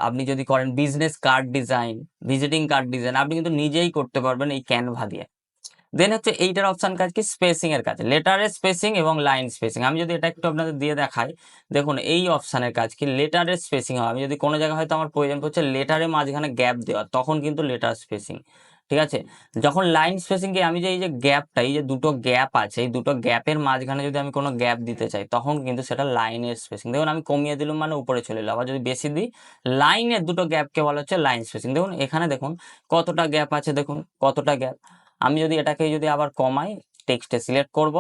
A: আপনি যদি করেন business card design, visiting card design, আপনি কিন্তু নিজেই করতে পারবেন এই ক্যানভা দিয়ে। দেন হচ্ছে এইটার অপশন কাজ কি, স্পেসিং এর কাজ, লেটারের স্পেসিং এবং লাইন স্পেসিং। আমি যদি এটা একটু আপনাদের দিয়ে দেখাই, দেখুন এই অপশনের কাজ কি, লেটারের স্পেসিং হয়। আমি যদি কোনো জায়গায় হয়তো আমার প্রয়োজন পড়ছে লেটারের মাঝখানে গ্যাপ দেওয়া, তখন কিন্তু লেটার স্পেসিং, ঠিক আছে। যখন লাইন স্পেসিং কি, আমি যে এই যে গ্যাপটা, এই যে দুটো গ্যাপ আছে, এই দুটো গ্যাপের মাঝখানে যদি আমি কোনো গ্যাপ দিতে চাই, তখন কিন্তু সেটা লাইনের স্পেসিং। দেখুন আমি কমিয়ে দিলাম মানে উপরে চলে এলো, আবার যদি বেশি দিই, লাইনের দুটো গ্যাপকে বলা হচ্ছে লাইন স্পেসিং। দেখুন এখানে দেখুন কতটা গ্যাপ আছে, দেখুন কতটা গ্যাপ। আমি যদি এটাকে যদি আবার কমাই, টেক্সটে সিলেক্ট করব,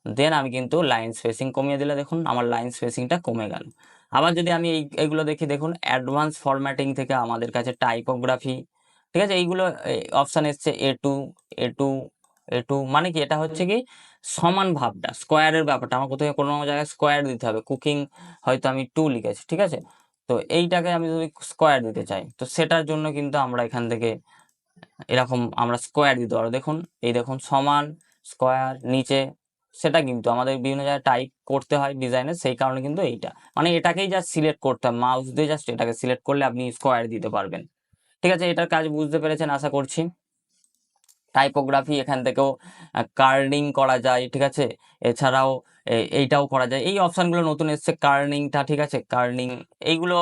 A: দেন আমি কিন্তু লাইন স্পেসিং কমিয়ে দিলে দেখুন আমার লাইন স্পেসিংটা কমে গেল। আবার যদি আমি এইগুলো দেখি, দেখুন অ্যাডভান্স ফরম্যাটিং থেকে আমাদের কাছে টাইপোগ্রাফি, ঠিক আছে, এইগুলো অপশান এসছে এ টু এ টু, মানে কি এটা হচ্ছে কি সমান ভাবটা, স্কোয়ারের ব্যাপারটা, আমার কোথাও কোনো জায়গায় স্কোয়ার দিতে হবে। কুকিং হয়তো আমি 2 লিখেছি, ঠিক আছে, তো এইটাকে আমি যদি স্কোয়ার দিতে চাই, তো সেটার জন্য কিন্তু আমরা এখান থেকে এরকম আমরা স্কোয়ার দিতে পারবো। দেখুন এই দেখুন সমান, স্কোয়ার, নিচে, সেটা কিন্তু আমাদের বিভিন্ন জায়গায় টাইপ করতে হয় ডিজাইনে, সেই কারণে কিন্তু এইটা, মানে এটাকেই জাস্ট সিলেক্ট করতে হবে, মাউস দিয়ে জাস্ট এটাকে সিলেক্ট করলে আপনি স্কোয়ার দিতে পারবেন। ঠিক আছে, এটার কাজ বুঝতে পেরেছেন আশা করছি। টাইপোগ্রাফি, এখান থেকেও কার্লিং করা যায়, ঠিক আছে, এছাড়াও এইটাও করা যায়। এই অপশানগুলো নতুন এসছে, কার্লিংটা, ঠিক আছে, কার্লিং, এইগুলো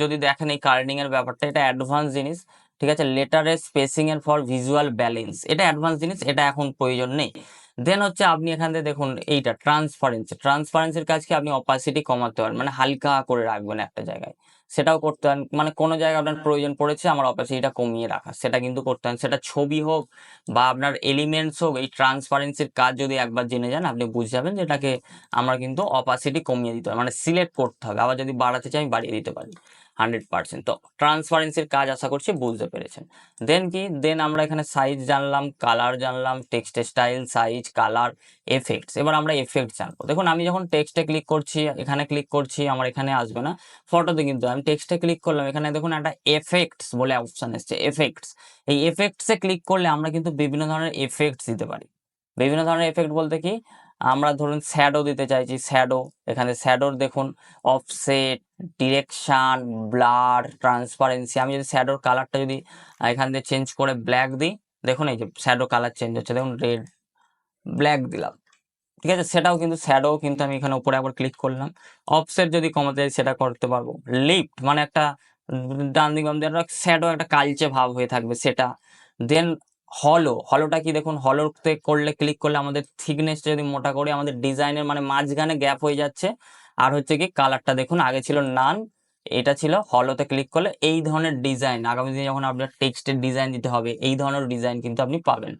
A: যদি দেখেন এই কার্লিং এর ব্যাপারটা, এটা অ্যাডভান্স জিনিস, ঠিক আছে। লেটারের স্পেসিং এর ফর ভিজুয়াল ব্যালেন্স, এটা অ্যাডভান্স জিনিস, এটা এখন প্রয়োজন নেই। দেন হচ্ছে আপনি এখান থেকে দেখুন এইটা ট্রান্সপারেন্সি। ট্রান্সপারেন্সির কাজ কি, আপনি অপাসিটি কমাতে পারেন, মানে হালকা করে রাখবেন একটা জায়গায়, সেটাও করতে পারেন। মানে কোনো জায়গায় আপনার প্রয়োজন পড়েছে আমার অপাসিটিটা কমিয়ে রাখা, সেটা কিন্তু করতে পারেন। সেটা ছবি হোক বা আপনার এলিমেন্টস হোক, এই ট্রান্সপারেন্সির কাজ যদি একবার জেনে যান, আপনি বুঝে যাবেন যে এটাকে আমরা কিন্তু অপাসিটি কমিয়ে দিতে হবে, মানে সিলেক্ট করতে হবে। আবার যদি বাড়াতে চাই আমি বাড়িয়ে দিতে পারি 100%। তো ট্রান্সপারেন্সির কাজ আশা করছি বুঝতে পেরেছেন। দেন কি, দেন আমরা এখানে সাইজ জানলাম, কালার জানলাম, text style, size, colour, effects. এবার আমরা এফেক্টস জানবো। দেখুন আমি যখন টেক্সটে ক্লিক করছি, এখানে ক্লিক করছি, আমার এখানে আসবে না ফটোতে, কিন্তু আমি টেক্সটে ক্লিক করলাম, এখানে দেখুন একটা এফেক্টস বলে অপশন এসছে, এফেক্টস। এই এফেক্টসে ক্লিক করলে আমরা কিন্তু বিভিন্ন ধরনের এফেক্টস দিতে পারি। বিভিন্ন ধরনের এফেক্ট বলতে কি, আমরা ধরুন শ্যাডো দিতে চাইছি, শ্যাডো, এখানে শ্যাডোর দেখুন অফসেট, ডিরেকশন, ব্লার, ট্রান্সপারেন্সি। আমি যদি শ্যাডোর কালারটা যদি এখান থেকে চেঞ্জ করে ব্ল্যাক দিই, দেখুন এই যে শ্যাডো কালার চেঞ্জ হচ্ছে, দেখুন রেড, ব্ল্যাক দিলাম, ঠিক আছে, সেটাও কিন্তু শ্যাডো কিন্তু আমি এখানে উপরে আবার ক্লিক করলাম। অফসেট যদি কমাতে চাই সেটা করতে পারবো। লিফট মানে একটা ডান দিক বাম দিক একটা শ্যাডো, একটা কালচে ভাব হয়ে থাকবে সেটা। দেন হলোটা কি, দেখুন হলোতে করলে ক্লিক করলে আমাদের থিকনেস যদি মোটা করি, আমাদের ডিজাইনের মানে মাঝখানে গ্যাপ হয়ে যাচ্ছে। আর হচ্ছে কি কালারটা দেখুন আগে ছিল নান, এটা ছিল, হলোতে ক্লিক করলে এই ধরনের ডিজাইন আগামী দিনে যখন আপনার টেক্সটের ডিজাইন দিতে হবে, এই ধরনের ডিজাইন কিন্তু আপনি পাবেন।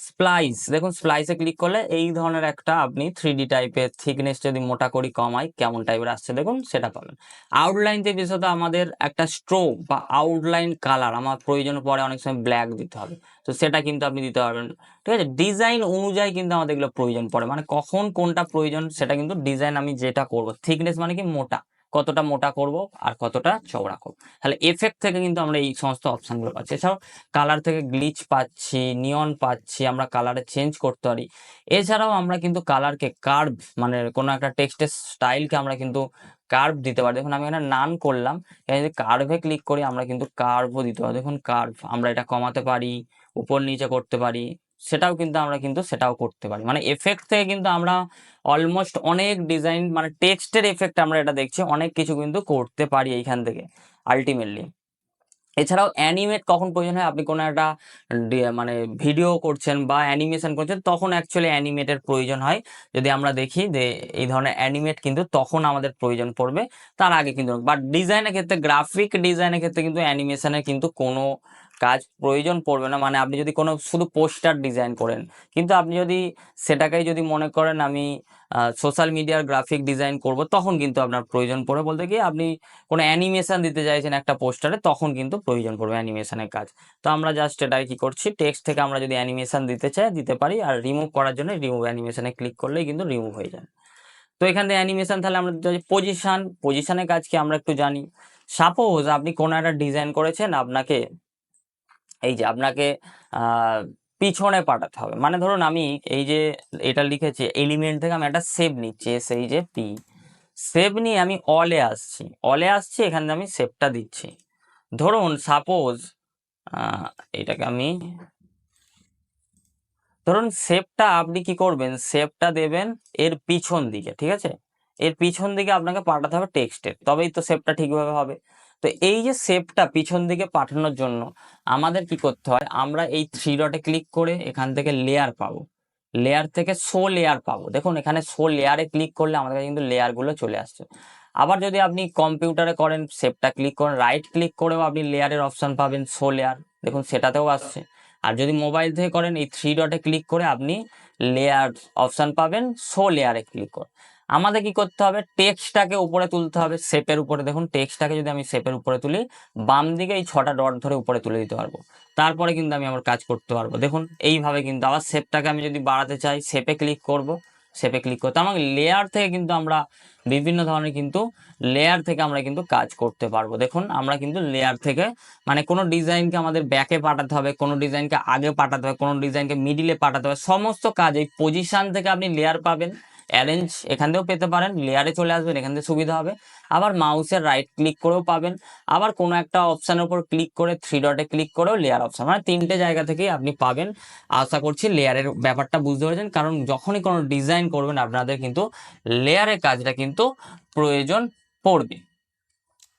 A: স্প্লাইস, দেখুন স্প্লাইসে ক্লিক করলে এই ধরনের একটা আপনি 3D টাইপের থিকনেস যদি মোটা করি কমাই কেমন টাইপের আসছে দেখুন সেটা পাবেন। আউটলাইন যে বিষয়টা আমাদের একটা স্ট্রোক বা আউটলাইন কালার আমার প্রয়োজন পড়ে, অনেক সময় ব্ল্যাক দিতে হবে, তো সেটা কিন্তু আপনি দিতে পারবেন। ঠিক আছে, ডিজাইন অনুযায়ী কিন্তু আমাদের এগুলো প্রয়োজন পড়ে, মানে কখন কোনটা প্রয়োজন সেটা কিন্তু ডিজাইন আমি যেটা করব। থিকনেস মানে কি মোটা, কতটা মোটা করব আর কতটা চওড়া করব, তাহলে এফেক্ট থেকে কিন্তু আমরা এই সমস্ত অপশানগুলো পাচ্ছি। এছাড়াও কালার থেকে গ্লিচ পাচ্ছি, নিয়ন পাচ্ছি, আমরা কালারে চেঞ্জ করতে পারি। এছাড়াও আমরা কিন্তু কালারকে কার্ভ, মানে কোনো একটা টেক্সটের স্টাইলকে আমরা কিন্তু কার্ভ দিতে পারি। দেখুন আমি এখানে নান করলাম, এখানে যদি কার্ভে ক্লিক করি আমরা কিন্তু কার্ভও দিতে পারি। দেখুন কার্ভ আমরা এটা কমাতে পারি, উপর নিচে করতে পারি, সেটাও কিন্তু আমরা কিন্তু সেটাও করতে পারি। মানে এফেক্ট থেকে কিন্তু আমরা অলমোস্ট অনেক ডিজাইন, মানে টেক্সটের এফেক্ট আমরা এটা দেখছি অনেক কিছু কিন্তু করতে পারি এইখান থেকে আলটিমেটলি। এছাড়াও অ্যানিমেট কখন প্রয়োজন হয়, আপনি কোনো একটা মানে ভিডিও করছেন বা অ্যানিমেশন করছেন তখন অ্যাকচুয়ালি অ্যানিমেটের প্রয়োজন হয়। যদি আমরা দেখি যে এই ধরনের অ্যানিমেট কিন্তু তখন আমাদের প্রয়োজন পড়বে, তার আগে কিন্তু। বাট ডিজাইনের ক্ষেত্রে, গ্রাফিক ডিজাইনের ক্ষেত্রে কিন্তু অ্যানিমেশনের কিন্তু কোনো কাজ প্রয়োজন পড়বে না। মানে আপনি যদি কোনো শুধু পোস্টার ডিজাইন করেন, কিন্তু আপনি যদি সেটাকেই যদি মনে করেন আমি সোশ্যাল মিডিয়ার গ্রাফিক ডিজাইন করব, তখন কিন্তু আপনার প্রয়োজন পড়বে। বলতে কি আপনি কোনো অ্যানিমেশন দিতে চাইছেন একটা পোস্টারে, তখন কিন্তু প্রয়োজন পড়বে অ্যানিমেশনের কাজ। তো আমরা জাস্ট এটাই কি করছি, টেক্সট থেকে আমরা যদি অ্যানিমেশন দিতে চাই দিতে পারি, আর রিমুভ করার জন্য রিমুভ অ্যানিমেশনে ক্লিক করলেই কিন্তু রিমুভ হয়ে যায়। তো এখান থেকে অ্যানিমেশন, তাহলে আমরা পজিশনের কাজ কি আমরা একটু জানি। সাপোজ আপনি কোনো একটা ডিজাইন করেছেন, আপনাকে এই যে আপনাকে পিছনে পাঠাতে হবে, মানে ধরুন আমি এই যে এটা লিখেছি এলিমেন্ট থেকে আমি একটা শেপ নিচ্ছি, সেই যে পি শেপ নিয়ে আমি অলে আসছি, এখানে আমি শেপটা দিচ্ছি। ধরুন সাপোজ এটাকে আমি, ধরুন শেপটা আপনি কি করবেন, শেপটা দেবেন এর পিছন দিকে, ঠিক আছে, এর পিছন দিকে আপনাকে পাঠাতে হবে টেক্সটের, তবেই তো শেপটা ঠিকভাবে হবে। তো এই যে শেপটা পিছন দিকে পাঠানোর জন্য আমাদের কি করতে হয়, আমরা এই 3 ডটে ক্লিক করে এখান থেকে লেয়ার পাবো, লেয়ার থেকে শো লেয়ার পাবো। দেখুন এখানে শো লেয়ারে ক্লিক করলে আমাদের কাছে কিন্তু লেয়ারগুলো চলে আসছে। আবার যদি আপনি কম্পিউটারে করেন, শেপটা ক্লিক করেন, রাইট ক্লিক করেও আপনি লেয়ারের অপশন পাবেন, শো লেয়ার, দেখুন সেটাতেও আসছে। আর যদি মোবাইল থেকে করেন, এই 3 ডটে ক্লিক করে আপনি লেয়ার অপশন পাবেন, শো লেয়ারে ক্লিক করে। আমাদের কি করতে হবে, টেক্সটটাকে উপরে তুলতে হবে শেপের উপরে। দেখুন টেক্সটটাকে যদি আমি শেপের উপরে তুলি, বাম দিকে এই 6টা ডট ধরে উপরে তুলে দিতে পারবো, তারপরে কিন্তু আমি আমার কাজ করতে পারবো। দেখুন এইভাবে কিন্তু আবার শেপটাকে আমি যদি বাড়াতে চাই, শেপে ক্লিক করব, শেপে ক্লিক করতে আমাকে লেয়ার থেকে কিন্তু আমরা বিভিন্ন ধরনের কিন্তু লেয়ার থেকে আমরা কিন্তু কাজ করতে পারবো। দেখুন আমরা কিন্তু লেয়ার থেকে, মানে কোনো ডিজাইনকে আমাদের ব্যাকে পাঠাতে হবে, কোনো ডিজাইনকে আগে পাঠাতে হবে, কোনো ডিজাইনকে মিডিলে পাঠাতে হবে, সমস্ত কাজ এই পজিশন থেকে আপনি লেয়ার পাবেন। অ্যারেঞ্জ এখান থেকেও পেতে পারেন, লেয়ারে চলে আসবেন, এখান থেকে সুবিধা হবে। আবার মাউসের রাইট ক্লিক করেও পাবেন, আবার কোনো একটা অপশানের উপর ক্লিক করে 3 ডটে ক্লিক করেও লেয়ার অপশান, মানে 3টে জায়গা থেকেই আপনি পাবেন। আশা করছি লেয়ারের ব্যাপারটা বুঝতে পেরেছেন, কারণ যখনই কোনো ডিজাইন করবেন আপনাদের কিন্তু লেয়ারের কাজটা কিন্তু প্রয়োজন পড়বে।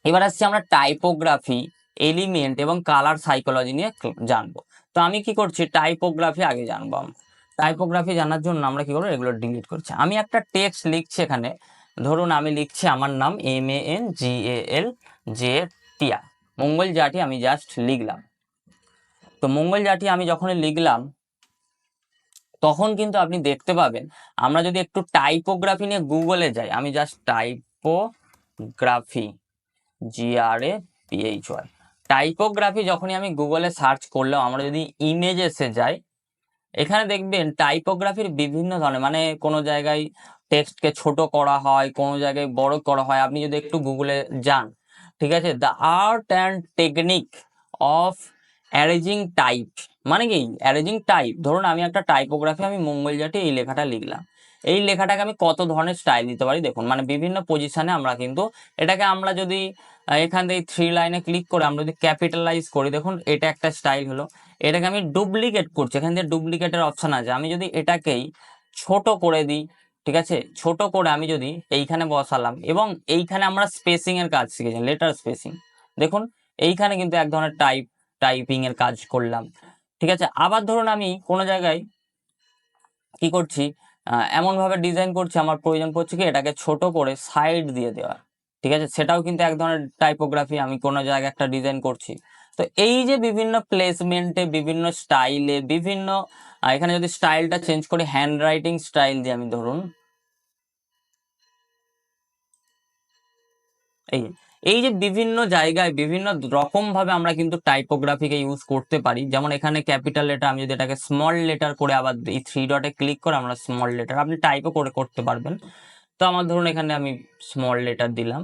A: এবার আসছি আমরা টাইপোগ্রাফি, এলিমেন্ট এবং কালার সাইকোলজি নিয়ে জানবো। তো আমি কি করছি, টাইপোগ্রাফি আগে জানবো। টাইপোগ্রাফি জানার জন্য আমরা কি করবো, এগুলো ডিলিট করছি। আমি একটা টেক্সট লিখছি এখানে, ধরুন আমি লিখছি আমার নাম MANGALJTIA, মঙ্গল জাটি, আমি জাস্ট লিখলাম। তো মঙ্গল জাটি আমি যখনই লিখলাম, তখন কিন্তু আপনি দেখতে পাবেন, আমরা যদি একটু টাইপোগ্রাফি নিয়ে গুগলে যাই, আমি জাস্ট টাইপোগ্রাফি GRAPHY, টাইপোগ্রাফি যখনই আমি গুগলে সার্চ করলাম, আমরা যদি ইমেজেসে যাই, এখানে দেখবেন টাইপোগ্রাফির বিভিন্ন ধরনের, মানে কোনো জায়গায় টেক্সটকে ছোট করা হয়, কোনো জায়গায় বড় করা হয়। আপনি যদি একটু গুগলে যান, ঠিক আছে, the art and technique of arranging type, মানে কি অ্যারেঞ্জিং টাইপ। ধরুন আমি একটা টাইপোগ্রাফি, আমি মঙ্গল জাটি এই লেখাটা লিখলাম, এই লেখাটাকে আমি কত ধরনের স্টাইল দিতে পারি। দেখুন মানে বিভিন্ন পজিশনে আমরা কিন্তু এটাকে, আমরা যদি এখান থেকে 3 লাইনে ক্লিক করে আমরা যদি ক্যাপিটালাইজ করি, দেখুন এটা একটা স্টাইল হলো। এটাকে আমি ডুপ্লিকেট করছি, এখান থেকে ডুপ্লিকেটের অপশন আছে, আমি যদি এটাকেই ছোট করে দিই, ঠিক আছে, ছোট করে আমি যদি এইখানে বসালাম, এবং এইখানে আমরা স্পেসিং এর কাজ শিখেছি, লেটার স্পেসিং। দেখুন এইখানে কিন্তু এক ধরনের টাইপিং এর কাজ করলাম, ঠিক আছে। আবার ধরুন আমি কোনো জায়গায় কি করছি, এমন ভাবে ডিজাইন করছি, আমার প্রয়োজন পড়ছে কি এটাকে ছোট করে সাইড দিয়ে দেওয়া, ঠিক আছে, সেটাও কিন্তু এক ধরনের টাইপোগ্রাফি। আমি কোনো জায়গায় একটা ডিজাইন করছি, তো এই যে বিভিন্ন প্লেসমেন্টে, বিভিন্ন স্টাইলে, বিভিন্ন এখানে যদি স্টাইলটা চেঞ্জ করি, হ্যান্ড রাইটিং স্টাইল দিয়ে আমি ধরুন এই এই যে বিভিন্ন জায়গায় বিভিন্ন রকম ভাবে আমরা কিন্তু টাইপোগ্রাফিকে ইউজ করতে পারি। যেমন এখানে ক্যাপিটাল লেটার, আমি যদি এটাকে স্মল লেটার করে আবার এই থ্রি ডটে ক্লিক করে আমরা স্মল লেটার, আপনি টাইপও করে করতে পারবেন। তো আমার ধরুন এখানে আমি স্মল লেটার দিলাম।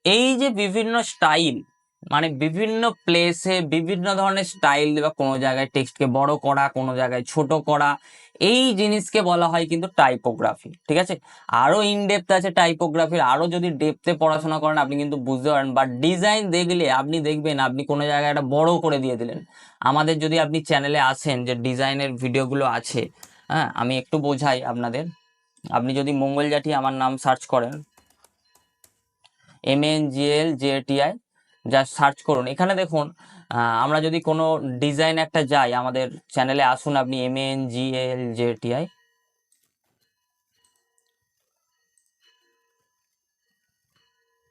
A: এই যে বিভিন্ন স্টাইল, মানে বিভিন্ন প্লেসে বিভিন্ন ধরনের স্টাইল বা কোনো জায়গায় টেক্সটকে বড় করা, কোনো জায়গায় ছোট করা, এই জিনিসকে বলা হয় কিন্তু টাইপোগ্রাফি। ঠিক আছে, আরো ইন ডেপথ আছে টাইপোগ্রাফির, আরো যদি ডেপথে পড়াশোনা করেন আপনি কিন্তু বুঝতে পারেন। বা ডিজাইন দেখলে আপনি দেখবেন আপনি কোনো জায়গায় একটা বড় করে দিয়ে দিলেন। আমাদের যদি আপনি চ্যানেলে আসেন যে ডিজাইনের ভিডিওগুলো আছে, হ্যাঁ আমি একটু বোঝাই আপনাদের। আপনি যদি মঙ্গল জাঠি আমার নাম সার্চ করেন, MNGLJTI, যা সার্চ করুন, এখানে দেখুন আমরা যদি কোনো ডিজাইন একটা যাই, আমাদের চ্যানেলে আসুন আপনি MNGLJTI।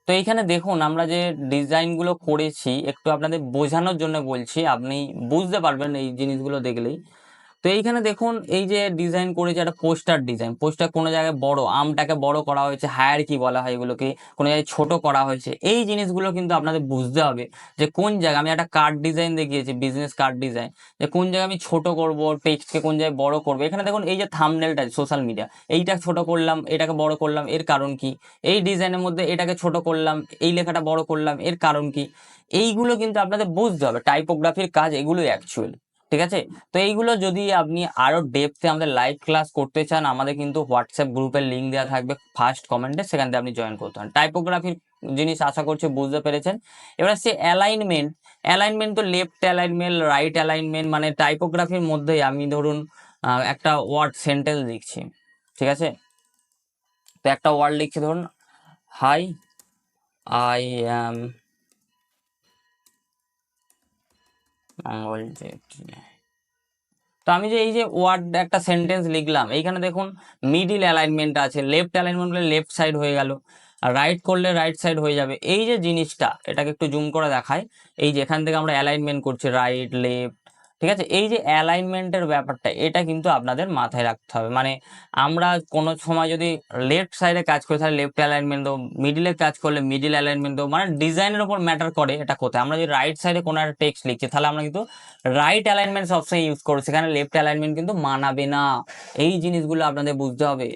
A: তো এইখানে দেখুন আমরা যে ডিজাইনগুলো করেছি, একটু আপনাদের বোঝানোর জন্য বলছি, আপনি বুঝতে পারবেন এই জিনিসগুলো দেখলেই। তো এইখানে দেখুন এই যে ডিজাইন করেছে একটা পোস্টার ডিজাইন, পোস্টার কোনো জায়গায় বড়, আমটাকে বড় করা হয়েছে, হায়ার কি বলা হয় এগুলোকে, কোনো জায়গায় ছোট করা হয়েছে। এই জিনিসগুলো কিন্তু আপনাদের বুঝতে হবে যে কোন জায়গায়। আমি একটা কার্ড ডিজাইন দেখিয়েছি, বিজনেস কার্ড ডিজাইন, যে কোন জায়গায় আমি ছোট করব, টেক্সটকে কোন জায়গায় বড় করবো। এখানে দেখুন এই যে থাম্বনেলটা সোশ্যাল মিডিয়া, এইটা ছোট করলাম, এটাকে বড় করলাম, এর কারণ কি। এই ডিজাইনের মধ্যে এটাকে ছোট করলাম, এই লেখাটা বড় করলাম, এর কারণ কি। এইগুলো কিন্তু আপনাদের বুঝতে হবে, টাইপোগ্রাফির কাজ এগুলোই অ্যাকচুয়ালি। ঠিক আছে, তো এইগুলো যদি আপনি আরো ডেপথে আমাদের লাইভ ক্লাস করতে চান, আমাদের কিন্তু হোয়াটসঅ্যাপ গ্রুপের লিঙ্ক দেওয়া থাকবে ফার্স্ট কমেন্টে, সেখান থেকে আপনি জয়েন করতে পারেন। টাইপোগ্রাফির জিনিস আশা করছি বুঝতে পেরেছেন। এবার সে অ্যালাইনমেন্ট, অ্যালাইনমেন্ট তো লেফট অ্যালাইনমেন্ট, রাইট অ্যালাইনমেন্ট, মানে টাইপোগ্রাফির মধ্যেই আমি ধরুন একটা ওয়ার্ড সেন্টেন্স লিখছি। ঠিক আছে, তো একটা ওয়ার্ড লিখছি, ধরুন হাই আই অ্যাম মঙ্গল জেঠি। তো আমি যে এই যে ওয়ার্ড একটা সেন্টেন্স লিখলাম, এইখানে দেখুন মিডিল অ্যালাইনমেন্ট আছে, লেফট অ্যালাইনমেন্ট করলে লেফট সাইড হয়ে গেল, আর রাইট করলে রাইট সাইড হয়ে যাবে। এই যে জিনিসটা, এটাকে একটু জুম করে দেখায়, এই যে এখান থেকে আমরা অ্যালাইনমেন্ট করছি রাইট লেফট। ঠিক আছে, এই যে অ্যালাইনমেন্টের ব্যাপারটা, এটা কিন্তু আপনাদের মাথায় রাখতে হবে। মানে আমরা কোনো সময় যদি লেফট সাইডে কাজ করি তাহলে লেফট অ্যালাইনমেন্ট দেবো, মিডিলে কাজ করলে মিডিল অ্যালাইনমেন্ট দেবো, মানে ডিজাইনের উপর ম্যাটার করে এটা কোথায়। আমরা যদি রাইট সাইডে কোনো একটা টেক্সট লিখছি তাহলে আমরা কিন্তু রাইট অ্যালাইনমেন্ট সবসময় ইউজ করবো, সেখানে লেফট অ্যালাইনমেন্ট কিন্তু মানাবে না। এই জিনিসগুলো আপনাদের বুঝতে হবে।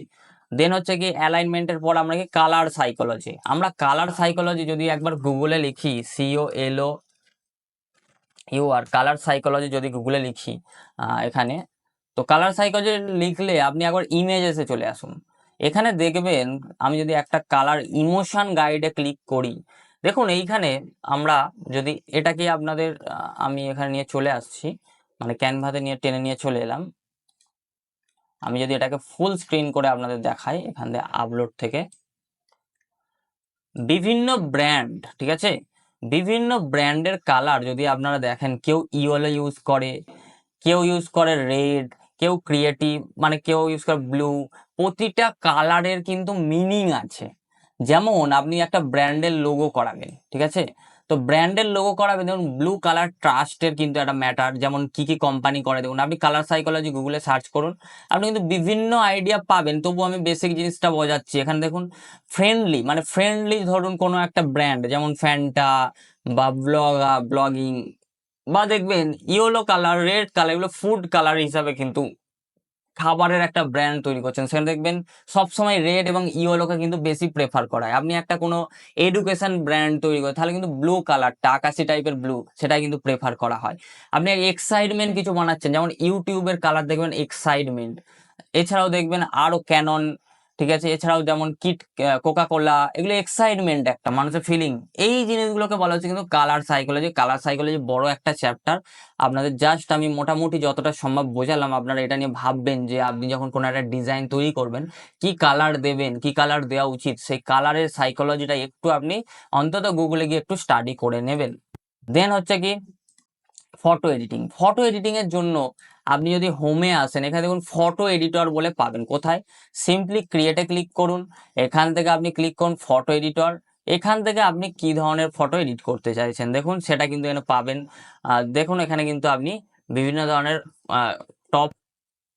A: দেন হচ্ছে কি অ্যালাইনমেন্টের পর আমরা কি কালার সাইকোলজি। আমরা কালার সাইকোলজি যদি একবার গুগলে লিখি, COLOUR, কালার সাইকোলজি যদি গুগলে লিখি এখানে, তো কালার সাইকোলজি লিখলে আপনি একবার ইমেজেসে চলে আসুন। এখানে দেখবেন আমি যদি একটা কালার ইমোশন গাইডে ক্লিক করি, দেখুন এইখানে আমরা যদি এটাকে আপনাদের আমি এখানে নিয়ে চলে আসছি, মানে ক্যানভাতে নিয়ে টেনে নিয়ে চলে এলাম। আমি যদি এটাকে ফুল স্ক্রিন করে আপনাদের দেখাই, এখান থেকে আপলোড থেকে বিভিন্ন ব্র্যান্ড, ঠিক আছে, বিভিন্ন ব্র্যান্ডের কালার যদি আপনারা দেখেন, কেউ ইয়েলো ইউজ করে, কেউ ইউজ করে রেড, কেউ ক্রিয়েটিভ, মানে কেউ ইউজ করে ব্লু। প্রতিটা কালারের কিন্তু মিনিং আছে। যেমন আপনি একটা ব্র্যান্ডের লোগো করাবেন, ঠিক আছে, তো ব্র্যান্ডের লোগো করাবেন, দেখুন ব্লু কালার ট্রাস্টের কিন্তু একটা ম্যাটার। যেমন কি কি কোম্পানি করে, দেখুন আপনি কালার সাইকোলজি গুগলে সার্চ করুন, আপনি কিন্তু বিভিন্ন আইডিয়া পাবেন। তবু আমি বেসিক জিনিসটা বোঝাচ্ছি। এখানে দেখুন ফ্রেন্ডলি, মানে ফ্রেন্ডলি ধরুন কোনো একটা ব্র্যান্ড, যেমন ফ্যান্টা বা ব্লগিং, বা দেখবেন ইয়েলো কালার, রেড কালার, এগুলো ফুড কালার হিসাবে কিন্তু খাবারের একটা ব্র্যান্ড তৈরি করছেন। সেখানে দেখবেন সবসময় রেড এবং ইয়েলোকে কিন্তু বেশি প্রেফার করা হয়। আপনি একটা কোনো এডুকেশন ব্র্যান্ড তৈরি করেন তাহলে কিন্তু ব্লু কালারটা, আকাশি টাইপের ব্লু, সেটাই কিন্তু প্রেফার করা হয়। আপনি এক্সাইটমেন্ট কিছু বানাচ্ছেন, যেমন ইউটিউবের কালার দেখবেন এক্সাইটমেন্ট। এছাড়াও দেখবেন আরো ক্যানন, ঠিক আছে, এছাড়াও যেমন কিট, কোকা কোলা, এগুলো এক্সাইটমেন্ট একটা মানুষের ফিলিং। এই জিনিসগুলোকে বলা হচ্ছে কিন্তু কালার সাইকোলজি। কালার সাইকোলজি বড় একটা চ্যাপ্টার, আপনাদের জাস্ট আমি মোটামুটি যতটা সম্ভব বোঝালাম। আপনারা এটা নিয়ে ভাববেন যে আপনি যখন কোনো একটা ডিজাইন তৈরি করবেন, কি কালার দেবেন, কি কালার দেওয়া উচিত, সেই কালারের সাইকোলজিটা একটু আপনি অন্তত গুগলে গিয়ে একটু স্টাডি করে নেবেন। দেন হচ্ছে কি ফটো এডিটিং। ফটো এডিটিং এর জন্য আপনি যদি হোমে আসেন, এখানে দেখুন ফটো এডিটর বলে পাবেন। কোথায়? সিম্পলি ক্রিয়েটে ক্লিক করুন, এখান থেকে আপনি ক্লিক করুন ফটো এডিটর। এখান থেকে আপনি কি ধরনের ফটো এডিট করতে চাইছেন দেখুন সেটা কিন্তু এখানে পাবেন। দেখুন এখানে কিন্তু আপনি বিভিন্ন ধরনের টপ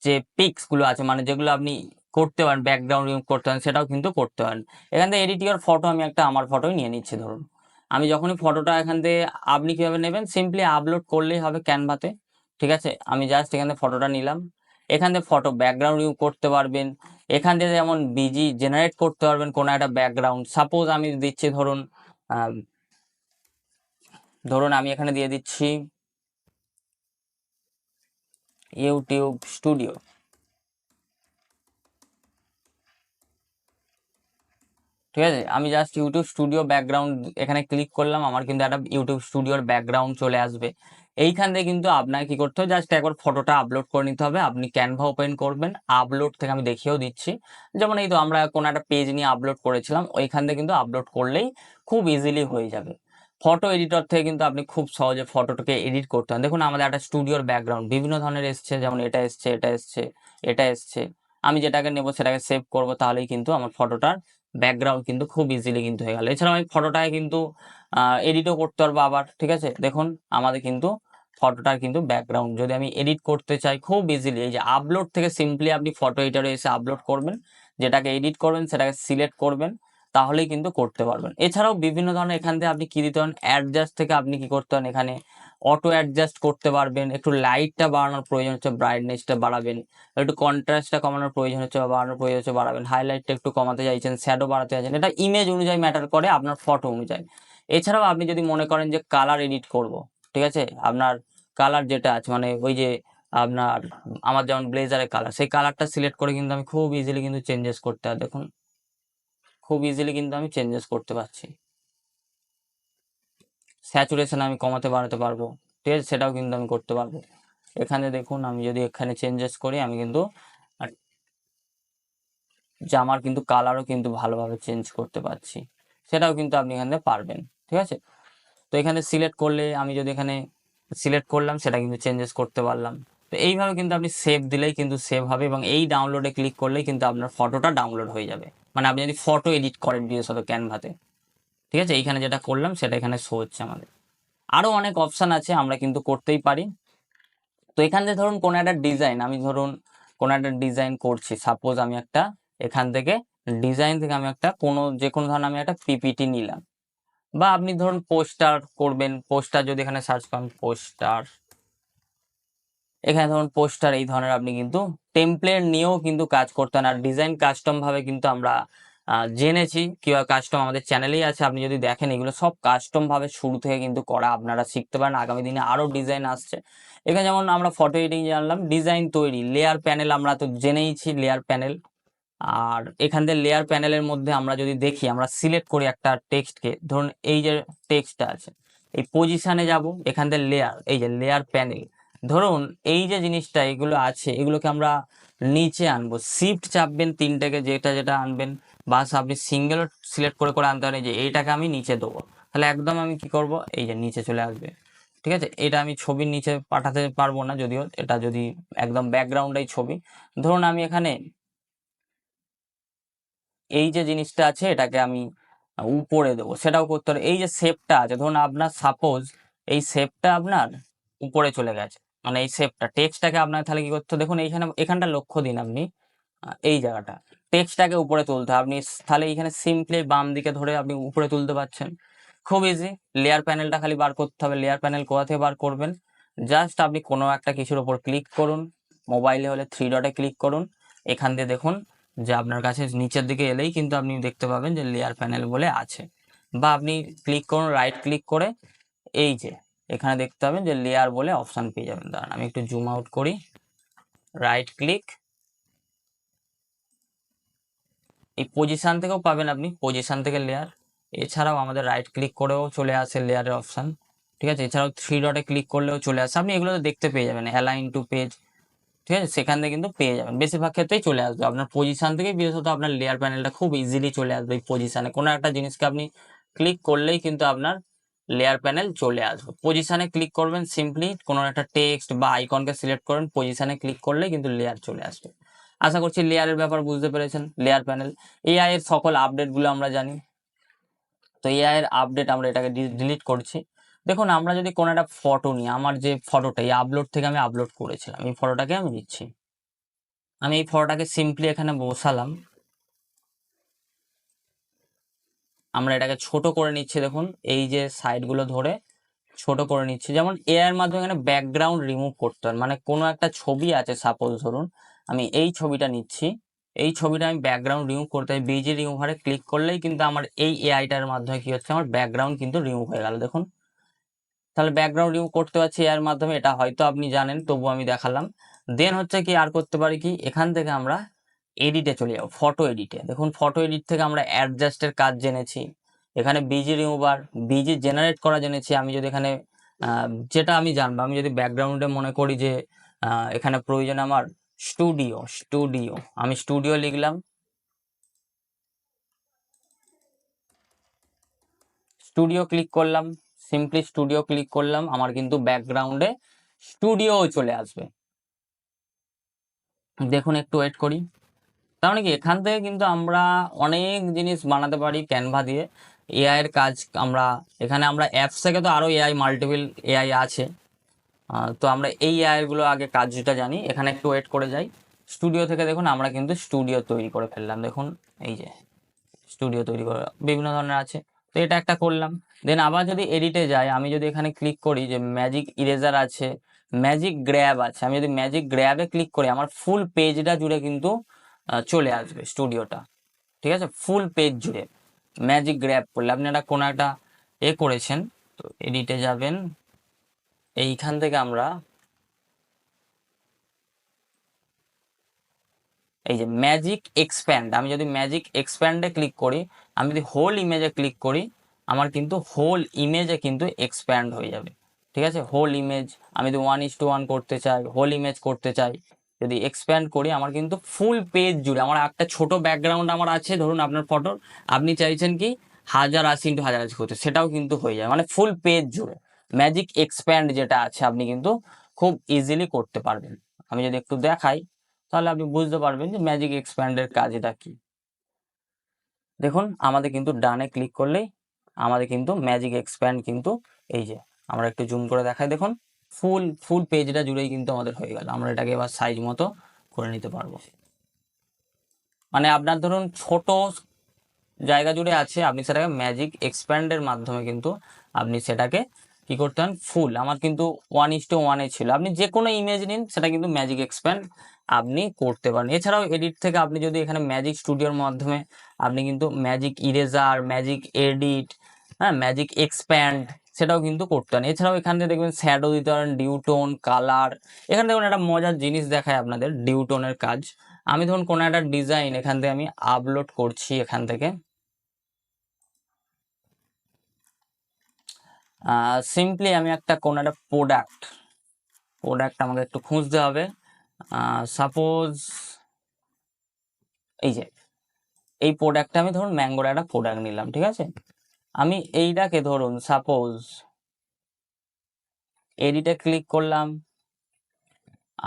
A: যে পিক্স গুলো আছে, মানে যেগুলো আপনি করতে পারেন, ব্যাকগ্রাউন্ড রিমুভ করতে পারেন, সেটাও কিন্তু করতে পারেন। এখান থেকে এডিট ইওর ফটো আমি একটা আমার ফটোই নিয়ে নিচ্ছি। ধরুন আমি যখনই ফটোটা এখান থেকে, আপনি কিভাবে নেবেন, সিম্পলি আপলোড করলেই হবে ক্যানভাতে। ঠিক আছে, আমি জাস্ট এখান থেকে ফটোটা নিলাম। এখান থেকে ফটো ব্যাকগ্রাউন্ড রিমুভ করতে পারবেন। এখান থেকে যেমন বিজি জেনারেট করতে পারবেন কোনো একটা ব্যাকগ্রাউন্ড। সাপোজ আমি দিচ্ছি, ধরুন আমি এখানে দিয়ে দিচ্ছি ইউটিউব স্টুডিও। ঠিক আছে, আমি জাস্ট ইউটিউব স্টুডিও ব্যাকগ্রাউন্ড এখানে ক্লিক করলাম, আমার কিন্তু একটা ইউটিউব স্টুডিওর ব্যাকগ্রাউন্ড চলে আসবে। এইখান থেকে কিন্তু আপনাকে কি করতে হবে, জাস্ট একবার ফটোটা আপলোড করে নিতে হবে। আপনি ক্যানভা ওপেন করবেন, আপলোড থেকে আমি দেখিয়েও দিচ্ছি। যেমন এই তো আমরা কোনো একটা পেজ নিয়ে আপলোড করেছিলাম, ওইখান থেকে কিন্তু আপলোড করলেই খুব ইজিলি হয়ে যাবে। ফটো এডিটর থেকে কিন্তু আপনি খুব সহজে ফটোটাকে এডিট করতে পারেন। দেখুন আমাদের একটা স্টুডিওর ব্যাকগ্রাউন্ড বিভিন্ন ধরনের এসছে, যেমন এটা এসছে, এটা এসছে, এটা এসছে। আমি যেটাকে নেব সেটাকে সেভ করব, তাহলেই কিন্তু আমার ফটোটার ব্যাকগ্রাউন্ড কিন্তু খুব ইজিলি কিন্তু হয়ে গেল। এছাড়াও আমি ফটোটাকে কিন্তু এডিটও করতে পারবো আবার। ঠিক আছে, দেখুন আমাদের কিন্তু ফটোটার কিন্তু ব্যাকগ্রাউন্ড যদি আমি এডিট করতে চাই খুব ইজিলি, এই যে আপলোড থেকে সিম্পলি আপনি ফটো এডিটরে এসে আপলোড করবেন, যেটাকে এডিট করবেন সেটাকে সিলেক্ট করবেন, তাহলেই কিন্তু করতে পারবেন। এছাড়াও বিভিন্ন ধরনের এখান থেকে আপনি কি দিতে পারেন, অ্যাডজাস্ট থেকে আপনি কি করতে পারেন, এখানে অটো অ্যাডজাস্ট করতে পারবেন। একটু লাইটটা বাড়ানোর প্রয়োজন হচ্ছে, ব্রাইটনেসটা বাড়াবেন। একটু কন্ট্রাস্টটা কমানোর প্রয়োজন হচ্ছে বা বাড়ানোর প্রয়োজন হচ্ছে, বাড়াবেন। হাইলাইটটা একটু কমাতে চাইছেন, শ্যাডো বাড়াতে চাইছেন, এটা ইমেজ অনুযায়ী ম্যাটার করে, আপনার ফটো অনুযায়ী। এছাড়াও আপনি যদি মনে করেন যে কালার এডিট করব, ঠিক আছে, আপনার কালার যেটা আছে, মানে ওই যে আপনার আমার যেমন ব্লেজারের কালার, সেই কালারটা সিলেক্ট করে কিন্তু আমি খুব ইজিলি কিন্তু চেঞ্জেস করতে পারি। দেখুন খুব ইজিলি কিন্তু আমি চেঞ্জেস করতে পারছি। স্যাচুরেশন আমি কমাতে বাড়াতে পারবো, ঠিক আছে, সেটাও কিন্তু আমি করতে পারবো। এখানে দেখুন আমি যদি এখানে চেঞ্জেস করি, আমি কিন্তু জামার কিন্তু কালারও কিন্তু ভালোভাবে চেঞ্জ করতে পারছি, সেটাও কিন্তু আপনি এখানে পারবেন। ঠিক আছে, তো এখানে সিলেক্ট করলে, আমি যদি এখানে সিলেক্ট করলাম, সেটা কিন্তু চেঞ্জেস করতে পারলাম। তো এইভাবে কিন্তু আপনি সেভ দিলেই কিন্তু সেভ হবে, এবং এই ডাউনলোডে ক্লিক করলেই কিন্তু আপনার ফটোটা ডাউনলোড হয়ে যাবে। মানে আপনি যদি ফটো এডিট করেন বিশেষত ক্যানভাতে। ঠিক আছে, এইখানে যেটা করলাম সেটা এখানে শো হচ্ছে আমাদের। আরও অনেক অপশান আছে, আমরা কিন্তু করতেই পারি। তো এখান থেকে ধরুন কোনো একটা ডিজাইন, আমি ধরুন কোনো একটা ডিজাইন করছি, সাপোজ আমি একটা এখান থেকে ডিজাইন থেকে আমি একটা যে কোনো ধরনের আমি একটা পিপিটি নিলাম, বা আপনি ধরুন পোস্টার করবেন। পোস্টার যদি এখানে সার্চ করেন, পোস্টার, এখানে ধরুন পোস্টার, এই ধরনের আপনি কিন্তু টেমপ্লেট নিয়েও কিন্তু কাজ করতেন। আর ডিজাইন কাস্টম ভাবে কিন্তু আমরা জেনেছি কিভাবে কাস্টম, আমাদের চ্যানেলেই আছে, আপনি যদি দেখেন এগুলো সব কাস্টম ভাবে শুরু থেকে কিন্তু করা, আপনারা শিখতে পারেন। আগামী দিনে আরো ডিজাইন আসছে। এখানে যেমন আমরা ফটো এডিটিং জানলাম, ডিজাইন তৈরি, লেয়ার প্যানেল আমরা তো জেনেইছি, লেয়ার প্যানেল। আর এখান থেকে লেয়ার প্যানেলের মধ্যে আমরা যদি দেখি, আমরা সিলেক্ট করি একটা টেক্সটকে, ধরুন এই যে টেক্সটটা আছে, এই পজিশনে যাব, এখান থেকে লেয়ার, এই যে লেয়ার প্যানেল, ধরুন এই যে জিনিসটা এগুলো আছে, এগুলোকে আমরা নিচে আনবো। শিফট চাপবেন তিনটাকে, যেটা যেটা আনবেন, বাস আপনি সিঙ্গেল সিলেক্ট করে করে আনতে পারেন, যে এইটাকে আমি নিচে দেবো, তাহলে একদম আমি কি করব, এই যে নিচে চলে আসবে। ঠিক আছে, এটা আমি ছবির নিচে পাঠাতে পারবো না যদিও, এটা যদি একদম ব্যাকগ্রাউন্ডেই ছবি। ধরুন আমি এখানে এই যে জিনিসটা আছে এটাকে আমি উপরে দেবো, সেটাও করতে পারে। এই যে শেপটা আছে, ধরুন আপনার সাপোজ এই শেপটা আপনার উপরে চলে গেছে, মানে এই শেপটা টেক্সটটাকে আপনার তাহলে কি করতে হবে, দেখুন এইখানে এখানটা লক্ষ্য দিন আপনি, এই জায়গাটা টেক্সটটাকে উপরে তুলতে হবে। আপনি তাহলে এইখানে সিম্পলি বাম দিকে ধরে আপনি উপরে তুলতে পারছেন, খুব ইজি। লেয়ার প্যানেলটা খালি বার করতে হবে। লেয়ার প্যানেল কোথা থেকে বার করবেন, জাস্ট আপনি কোনো একটা কিছুর উপর ক্লিক করুন, মোবাইলে হলে থ্রি ডটে ক্লিক করুন, এখান দিয়ে দেখুন যে আপনার কাছে নিচের দিকে এলেই কিন্তু আপনি দেখতে পাবেন যে লেয়ার প্যানেল বলে আছে, বা আপনি ক্লিক করুন, রাইট ক্লিক করে এই যে এখানে দেখতে পাবেন যে লেয়ার বলে অপশান পেয়ে যাবেন। দাঁড়ান আমি একটু জুম আউট করি, রাইট ক্লিক, এই পজিশন থেকেও পাবেন আপনি, পজিশন থেকে লেয়ার। এছাড়াও আমাদের রাইট ক্লিক করেও চলে আসে লেয়ারের অপশান। ঠিক আছে, এছাড়াও থ্রি ডটে ক্লিক করলেও চলে আসে, আপনি এগুলো দেখতে পেয়ে যাবেন, অ্যালাইন টু পেজ। ঠিক আছে, সেখান থেকে কিন্তু পেয়ে যাবেন, বেশিরভাগ ক্ষেত্রেই চলে আসবে আপনার পজিশন থেকে। বিশেষত আপনার লেয়ার প্যানেলটা খুব ইজিলি চলে আসবে এই পজিশনে, কোনো একটা জিনিসকে আপনি ক্লিক করলেই কিন্তু আপনার লেয়ার প্যানেল চলে আসবে। পজিশনে ক্লিক করবেন, সিম্পলি কোনো একটা টেক্সট বা আইকনকে সিলেক্ট করবেন, পজিশনে ক্লিক করলেই কিন্তু লেয়ার চলে আসবে। আশা করছি লেয়ারের ব্যাপার বুঝতে পেরেছেন। লেয়ার প্যানেল, এআই এর সকল আপডেটগুলো আমরা জানি। তো এআই এর আপডেট আমরা এটাকে ডিলিট করছি। দেখুন আমরা যদি কোনো একটা ফটো নিই, আমার যে ফটোটা এই আপলোড থেকে আমি আপলোড করেছিলাম, এই ফটোটাকে আমি নিচ্ছি, আমি এই ফটোটাকে সিম্পলি এখানে বসালাম, আমরা এটাকে ছোট করে নিচ্ছি, দেখুন এই যে সাইডগুলো ধরে ছোট করে নিচ্ছি। যেমন এআই এর মাধ্যমে এখানে ব্যাকগ্রাউন্ড রিমুভ করতে হয়, মানে কোনো একটা ছবি আছে, সাপোজ ধরুন আমি এই ছবিটা নিচ্ছি, এই ছবিটা আমি ব্যাকগ্রাউন্ড রিমুভ করতে হয়, বিজি রিমুভারে ক্লিক করলেই কিন্তু আমার এই এআইটার মাধ্যমে কি হচ্ছে, আমার ব্যাকগ্রাউন্ড কিন্তু রিমুভ হয়ে গেল। দেখুন তাহলে ব্যাকগ্রাউন্ড রিমুভ করতে পারছি এর মাধ্যমে, এটা হয়তো আপনি জানেন, তবু আমি দেখালাম। দেন হচ্ছে কি আর করতে পারি কি, এখান থেকে আমরা এডিটে চলে যাবো, ফটো এডিটে। দেখুন ফটো এডিট থেকে আমরা অ্যাডজাস্টের কাজ জেনেছি, এখানে বিজি রিমুভার, বিজি জেনারেট করা জেনেছি। আমি যদি এখানে যেটা আমি জানবো, আমি যদি ব্যাকগ্রাউন্ডে মনে করি যে এখানে প্রয়োজন আমার স্টুডিও, আমি স্টুডিও লিখলাম, স্টুডিও ক্লিক করলাম, সিম্পলি স্টুডিও ক্লিক করলাম, আমার কিন্তু ব্যাকগ্রাউন্ডে স্টুডিও চলে আসবে। দেখুন একটু ওয়েট করি। তার মানে কি এখান থেকে কিন্তু আমরা অনেক জিনিস বানাতে পারি ক্যানভা দিয়ে। এআই এর কাজ আমরা এখানে, আমরা অ্যাপস থেকে তো আরো এআই, মাল্টিপল এআই আছে। তো আমরা এই এআই গুলো আগে কাজটা জানি। এখানে একটু ওয়েট করে যাই। স্টুডিও থেকে দেখুন আমরা কিন্তু স্টুডিও তৈরি করে ফেললাম। দেখুন এই যে স্টুডিও তৈরি করা বিভিন্ন ধরনের আছে, তো এটা একটা করলাম। দেন আবার যদি এডিটে যাই, আমি যদি এখানে ক্লিক করি যে ম্যাজিক ইরেজার আছে, ম্যাজিক গ্র্যাব আছে, আমি যদি ম্যাজিক গ্র্যাবে ক্লিক করি আমার ফুল পেজটা জুড়ে কিন্তু চলে আসবে স্টুডিওটা। ঠিক আছে, ফুল পেজ জুড়ে ম্যাজিক গ্র্যাব করলে আপনি একটা কোনো একটা করেছেন, তো এডিটে যাবেন, এইখান থেকে আমরা এই যে ম্যাজিক এক্সপ্যান্ড, আমি যদি ম্যাজিক এক্সপ্যান্ডে ক্লিক করি, আমি যদি হোল ইমেজে ক্লিক করি, আমার কিন্তু হোল ইমেজে কিন্তু এক্সপ্যান্ড হয়ে যাবে। ঠিক আছে, হোল ইমেজ আমি যদি 1:1 করতে চাই, হোল ইমেজ করতে চাই, যদি এক্সপ্যান্ড করি, আমার কিন্তু ফুল পেজ জুড়ে, আমার একটা ছোট ব্যাকগ্রাউন্ড আমার আছে ধরুন আপনার ফটোর, আপনি চাইছেন কি 1080x1080 করতে, সেটাও কিন্তু হয়ে যায়, মানে ফুল পেজ জুড়ে ম্যাজিক এক্সপ্যান্ড যেটা আছে আপনি কিন্তু খুব ইজিলি করতে পারবেন। আমি যদি একটু দেখাই তাহলে আপনি বুঝতে পারবেন যে ম্যাজিক এক্সপ্যান্ডের কাজটা কি। দেখুন আমাদের কিন্তু ডানে ক্লিক করলেই আমাদের কিন্তু ম্যাজিক এক্সপ্যান্ড কিন্তু এই যে, আমরা একটু জুম করে দেখাই, দেখুন ফুল পেজটা জুড়েই কিন্তু আমাদের হয়ে গেল। আমরা এটাকে এবার সাইজ মতো করে নিতে পারবো। মানে আপনার ধরুন ছোট জায়গা জুড়ে আছে, আপনি সেটাকে ম্যাজিক এক্সপ্যান্ডের মাধ্যমে কিন্তু আপনি সেটাকে কি করতে পারেন, ফুল, আমার কিন্তু 1:1 ছিল, আপনি যে কোনো ইমেজ নিন সেটা কিন্তু ম্যাজিক এক্সপ্যান্ড আপনি করতে পারেন। এছাড়াও এডিট থেকে আপনি যদি এখানে ম্যাজিক স্টুডিওর মাধ্যমে আপনি কিন্তু ম্যাজিক ইরেজার, ম্যাজিক এডিট, হ্যাঁ ম্যাজিক এক্সপ্যান্ড সেটাও কিন্তু করতে পারেন। এছাড়াও এখান থেকে দেখবেন শ্যাডো দিতে পারেন, ডিউটোন, কালার। এখানে দেখুন একটা মজার জিনিস দেখায় আপনাদের ডিউটোনের কাজ। আমি ধরুন কোনো একটা ডিজাইন এখান থেকে আমি আপলোড করছি, এখান থেকে সিম্পলি আমি একটা কোনো একটা প্রোডাক্ট আমাকে একটু খুঁজতে হবে। সাপোজ এই যে এই প্রোডাক্টটা আমি ধরুন ম্যাঙ্গোর একটা প্রোডাক্ট নিলাম, ঠিক আছে, আমি এইটাকে ধরুন সাপোজ এডিটে ক্লিক করলাম,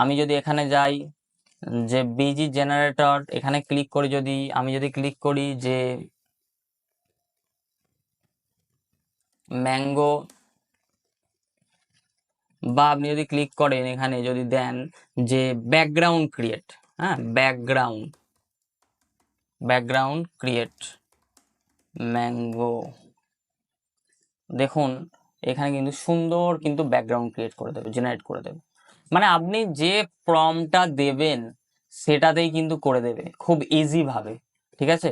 A: আমি যদি এখানে যাই যে বিজি জেনারেটর, এখানে ক্লিক করি, যদি আমি যদি ক্লিক করি যে ম্যাঙ্গো, বা আপনি যদি ক্লিক করেন এখানে যদি দেন যে ব্যাকগ্রাউন্ড ক্রিয়েট, হ্যাঁ ব্যাকগ্রাউন্ড ক্রিয়েট ম্যাঙ্গো, দেখুন এখানে কিন্তু সুন্দর কিন্তু ব্যাকগ্রাউন্ড ক্রিয়েট করে দেবে, জেনারেট করে দেবে। মানে আপনি যে প্রম্পটটা দেবেন সেটাতেই কিন্তু করে দেবে খুব ইজি ভাবে। ঠিক আছে,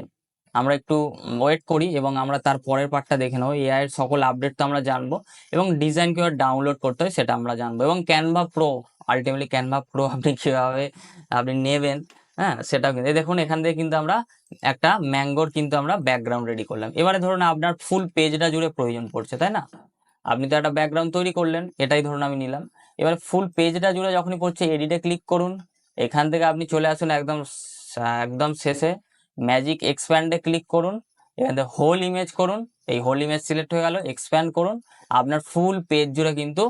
A: আমরা একটু ওয়েট করি এবং আমরা তার পরের পার্টটা দেখে নেবো। এআই এর সকল আপডেট তো আমরা জানবো, এবং ডিজাইন কিভাবে ডাউনলোড করতে হয় সেটা আমরা জানবো, এবং Canva pro, ultimately Canva pro আপনি কিভাবে আপনি নেবেন, হ্যাঁ সেটাও কিন্তু দেখুন এখান থেকে কিন্তু আমরা একটা ম্যাঙ্গোর কিন্তু আমরা ব্যাকগ্রাউন্ড রেডি করলাম। এবারে ধরুন আপনার ফুল পেজটা জুড়ে প্রয়োজন পড়ছে, তাই না, আপনি তো একটা ব্যাকগ্রাউন্ড তৈরি করলেন, এটাই ধরুন আমি নিলাম। এবার ফুল পেজটা জুড়ে যখনই পড়ছে এডিটে ক্লিক করুন, এখান থেকে আপনি চলে আসুন একদম একদম শেষে ম্যাজিক এক্সপ্যান্ডে ক্লিক করুন, এখান থেকে হোল ইমেজ করুন, এই হোল ইমেজ সিলেক্ট হয়ে গেল, এক্সপ্যান্ড করুন, আপনার ফুল পেজ জুড়ে কিন্তু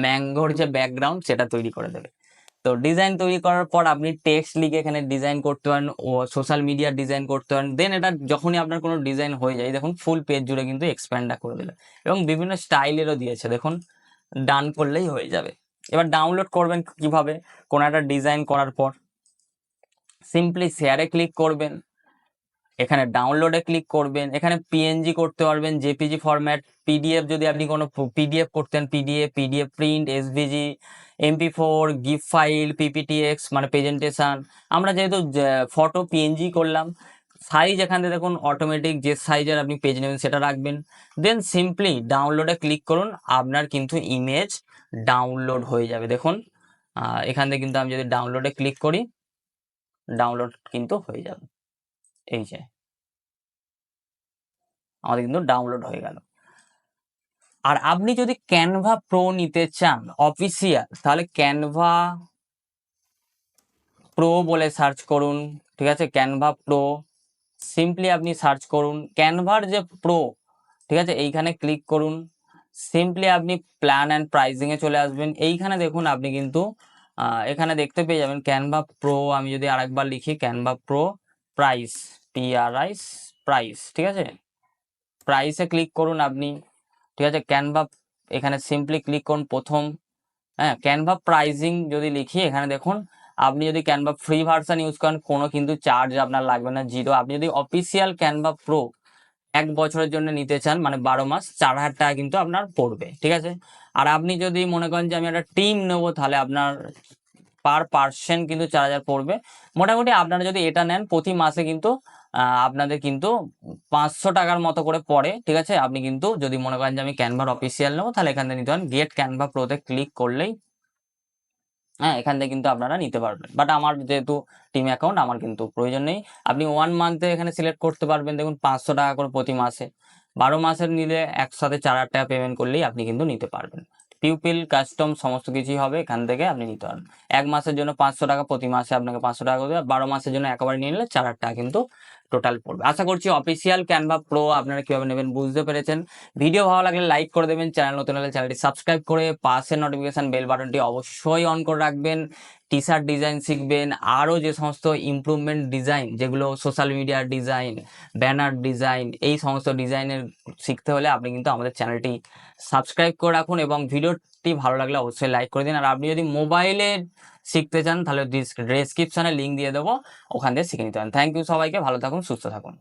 A: ম্যাঙ্গোর যে ব্যাকগ্রাউন্ড সেটা তৈরি করে দেবে। তো ডিজাইন তৈরি করার পর আপনি টেক্সট লিখে এখানে ডিজাইন করতে পারেন, ও সোশ্যাল মিডিয়া ডিজাইন করতে পারেন। দেন এটা যখনই আপনার কোনো ডিজাইন হয়ে যায় দেখুন ফুল পেজ জুড়ে কিন্তু এক্সপ্যান্ডটা করে দিল, এবং বিভিন্ন স্টাইলেরও দিয়েছে, দেখুন ডান করলেই হয়ে যাবে। এবার ডাউনলোড করবেন কিভাবে, কোনো একটা ডিজাইন করার পর সিম্পলি শেয়ারে ক্লিক করবেন, এখানে ডাউনলোডে ক্লিক করবেন, এখানে পিএনজি করতে পারবেন, জেপিজি ফরম্যাট, পিডিএফ যদি আপনি কোনো পিডিএফ করতেন, PDF print, SVG, MP4, GIF file, PPTX মানে প্রেজেন্টেশন। আমরা যেহেতু ফটো পিএনজি করলাম, সাইজ এখান থেকে দেখুন অটোমেটিক যে সাইজের আপনি পেজ নেবেন সেটা রাখবেন, দেন সিম্পলি ডাউনলোডে ক্লিক করুন, আপনার কিন্তু ইমেজ ডাউনলোড হয়ে যাবে। দেখুন এখান থেকে কিন্তু আমি যদি ডাউনলোডে ক্লিক করি, ডাউনলোড কিন্তু হয়ে যাবে, এই যে আমাদের কিন্তু ডাউনলোড হয়ে গেল। আর আপনি যদি ক্যানভা প্রো নিতে চান অফিসিয়াল, তাহলে ক্যানভা প্রো বলে সার্চ করুন, ঠিক আছে, ক্যানভা প্রো সিম্পলি আপনি সার্চ করুন, ক্যানভার যে প্রো, ঠিক আছে, এইখানে ক্লিক করুন, সিম্পলি আপনি প্ল্যান অ্যান্ড প্রাইসিং এ চলে আসবেন। এইখানে দেখুন আপনি কিন্তু এখানে দেখতে পেয়ে যাবেন ক্যানভা প্রো। আমি যদি আরেকবার লিখি Canva pro price, PRIS price, ঠিক আছে, প্রাইসে ক্লিক করুন আপনি, ঠিক আছে, ক্যানভা এখানে সিম্পলি ক্লিক করুন প্রথম, হ্যাঁ, ক্যানভা প্রাইজিং যদি লিখি এখানে দেখুন, আপনি যদি ক্যানভা ফ্রি ভার্সন ইউজ করেন কোনো কিন্তু চার্জ আপনার লাগবে না, 0। আপনি যদি অফিসিয়াল ক্যানভা প্রো 1 বছরের জন্য নিতে চান মানে 12 মাস, 4,000 টাকা কিন্তু আপনার পড়বে, ঠিক আছে। আর আপনি যদি মনে করেন যে আমি একটা টিম নেবো, তাহলে আপনার পার পার্সন কিন্তু 4,000 পড়বে। মোটামুটি আপনারা যদি এটা নেন প্রতি মাসে কিন্তু আপনাদের কিন্তু 500 টাকার মতো করে পড়ে, ঠিক আছে। আপনি কিন্তু যদি মনে করেন যে আমি ক্যানভার অফিসিয়াল নেবো, তাহলে এখান থেকে নিতে পারেন, গেট ক্যানভা প্রোতে ক্লিক করলেই, হ্যাঁ, এখান থেকে কিন্তু আপনারা নিতে পারবেন। বাট আমার যেহেতু টিম অ্যাকাউন্ট, আমার কিন্তু প্রয়োজন নেই। আপনি 1 মান্থে এখানে সিলেক্ট করতে পারবেন, দেখুন 500 টাকা করে প্রতি মাসে, 12 মাসের নিলে একসাথে 4,000 টাকা পেমেন্ট করলেই আপনি কিন্তু নিতে পারবেন। পিউপিল কাস্টম সমস্ত কিছুই হবে, এখান থেকে আপনি নিতে পারবেন। 1 মাসের জন্য 500 টাকা, প্রতি মাসে আপনাকে 500 টাকা করে দেবে। 12 মাসের জন্য একেবারে নিয়ে নিলে 4,000 টাকা কিন্তু টোটাল পড়বে। আশা করছি অফিসিয়াল ক্যানভা প্রো আপনারা কিভাবে নেবেন বুঝতে পেরেছেন। ভিডিও ভালো লাগলে লাইক করে দেবেন, চ্যানেল নতুন হলে চ্যানেলটি সাবস্ক্রাইব করে পাশের নোটিফিকেশন বেল বাটনটি অবশ্যই অন করে রাখবেন। টি শার্ট ডিজাইন শিখবেন, আরও যে সমস্ত ইমপ্রুভমেন্ট ডিজাইন, যেগুলো সোশ্যাল মিডিয়ার ডিজাইন, ব্যানার ডিজাইন, এই সমস্ত ডিজাইনের শিখতে হলে আপনি কিন্তু আমাদের চ্যানেলটি সাবস্ক্রাইব করে রাখুন, এবং ভিডিওটি ভালো লাগলে অবশ্যই লাইক করে দিন। আর আপনি যদি মোবাইলে শিখতে চান তাহলে ডেসক্রিপশনে লিঙ্ক দিয়ে দেবো, ওখান থেকে শিখে নিতে পারেন। থ্যাংক ইউ সবাইকে, ভালো থাকুন, সুস্থ থাকুন।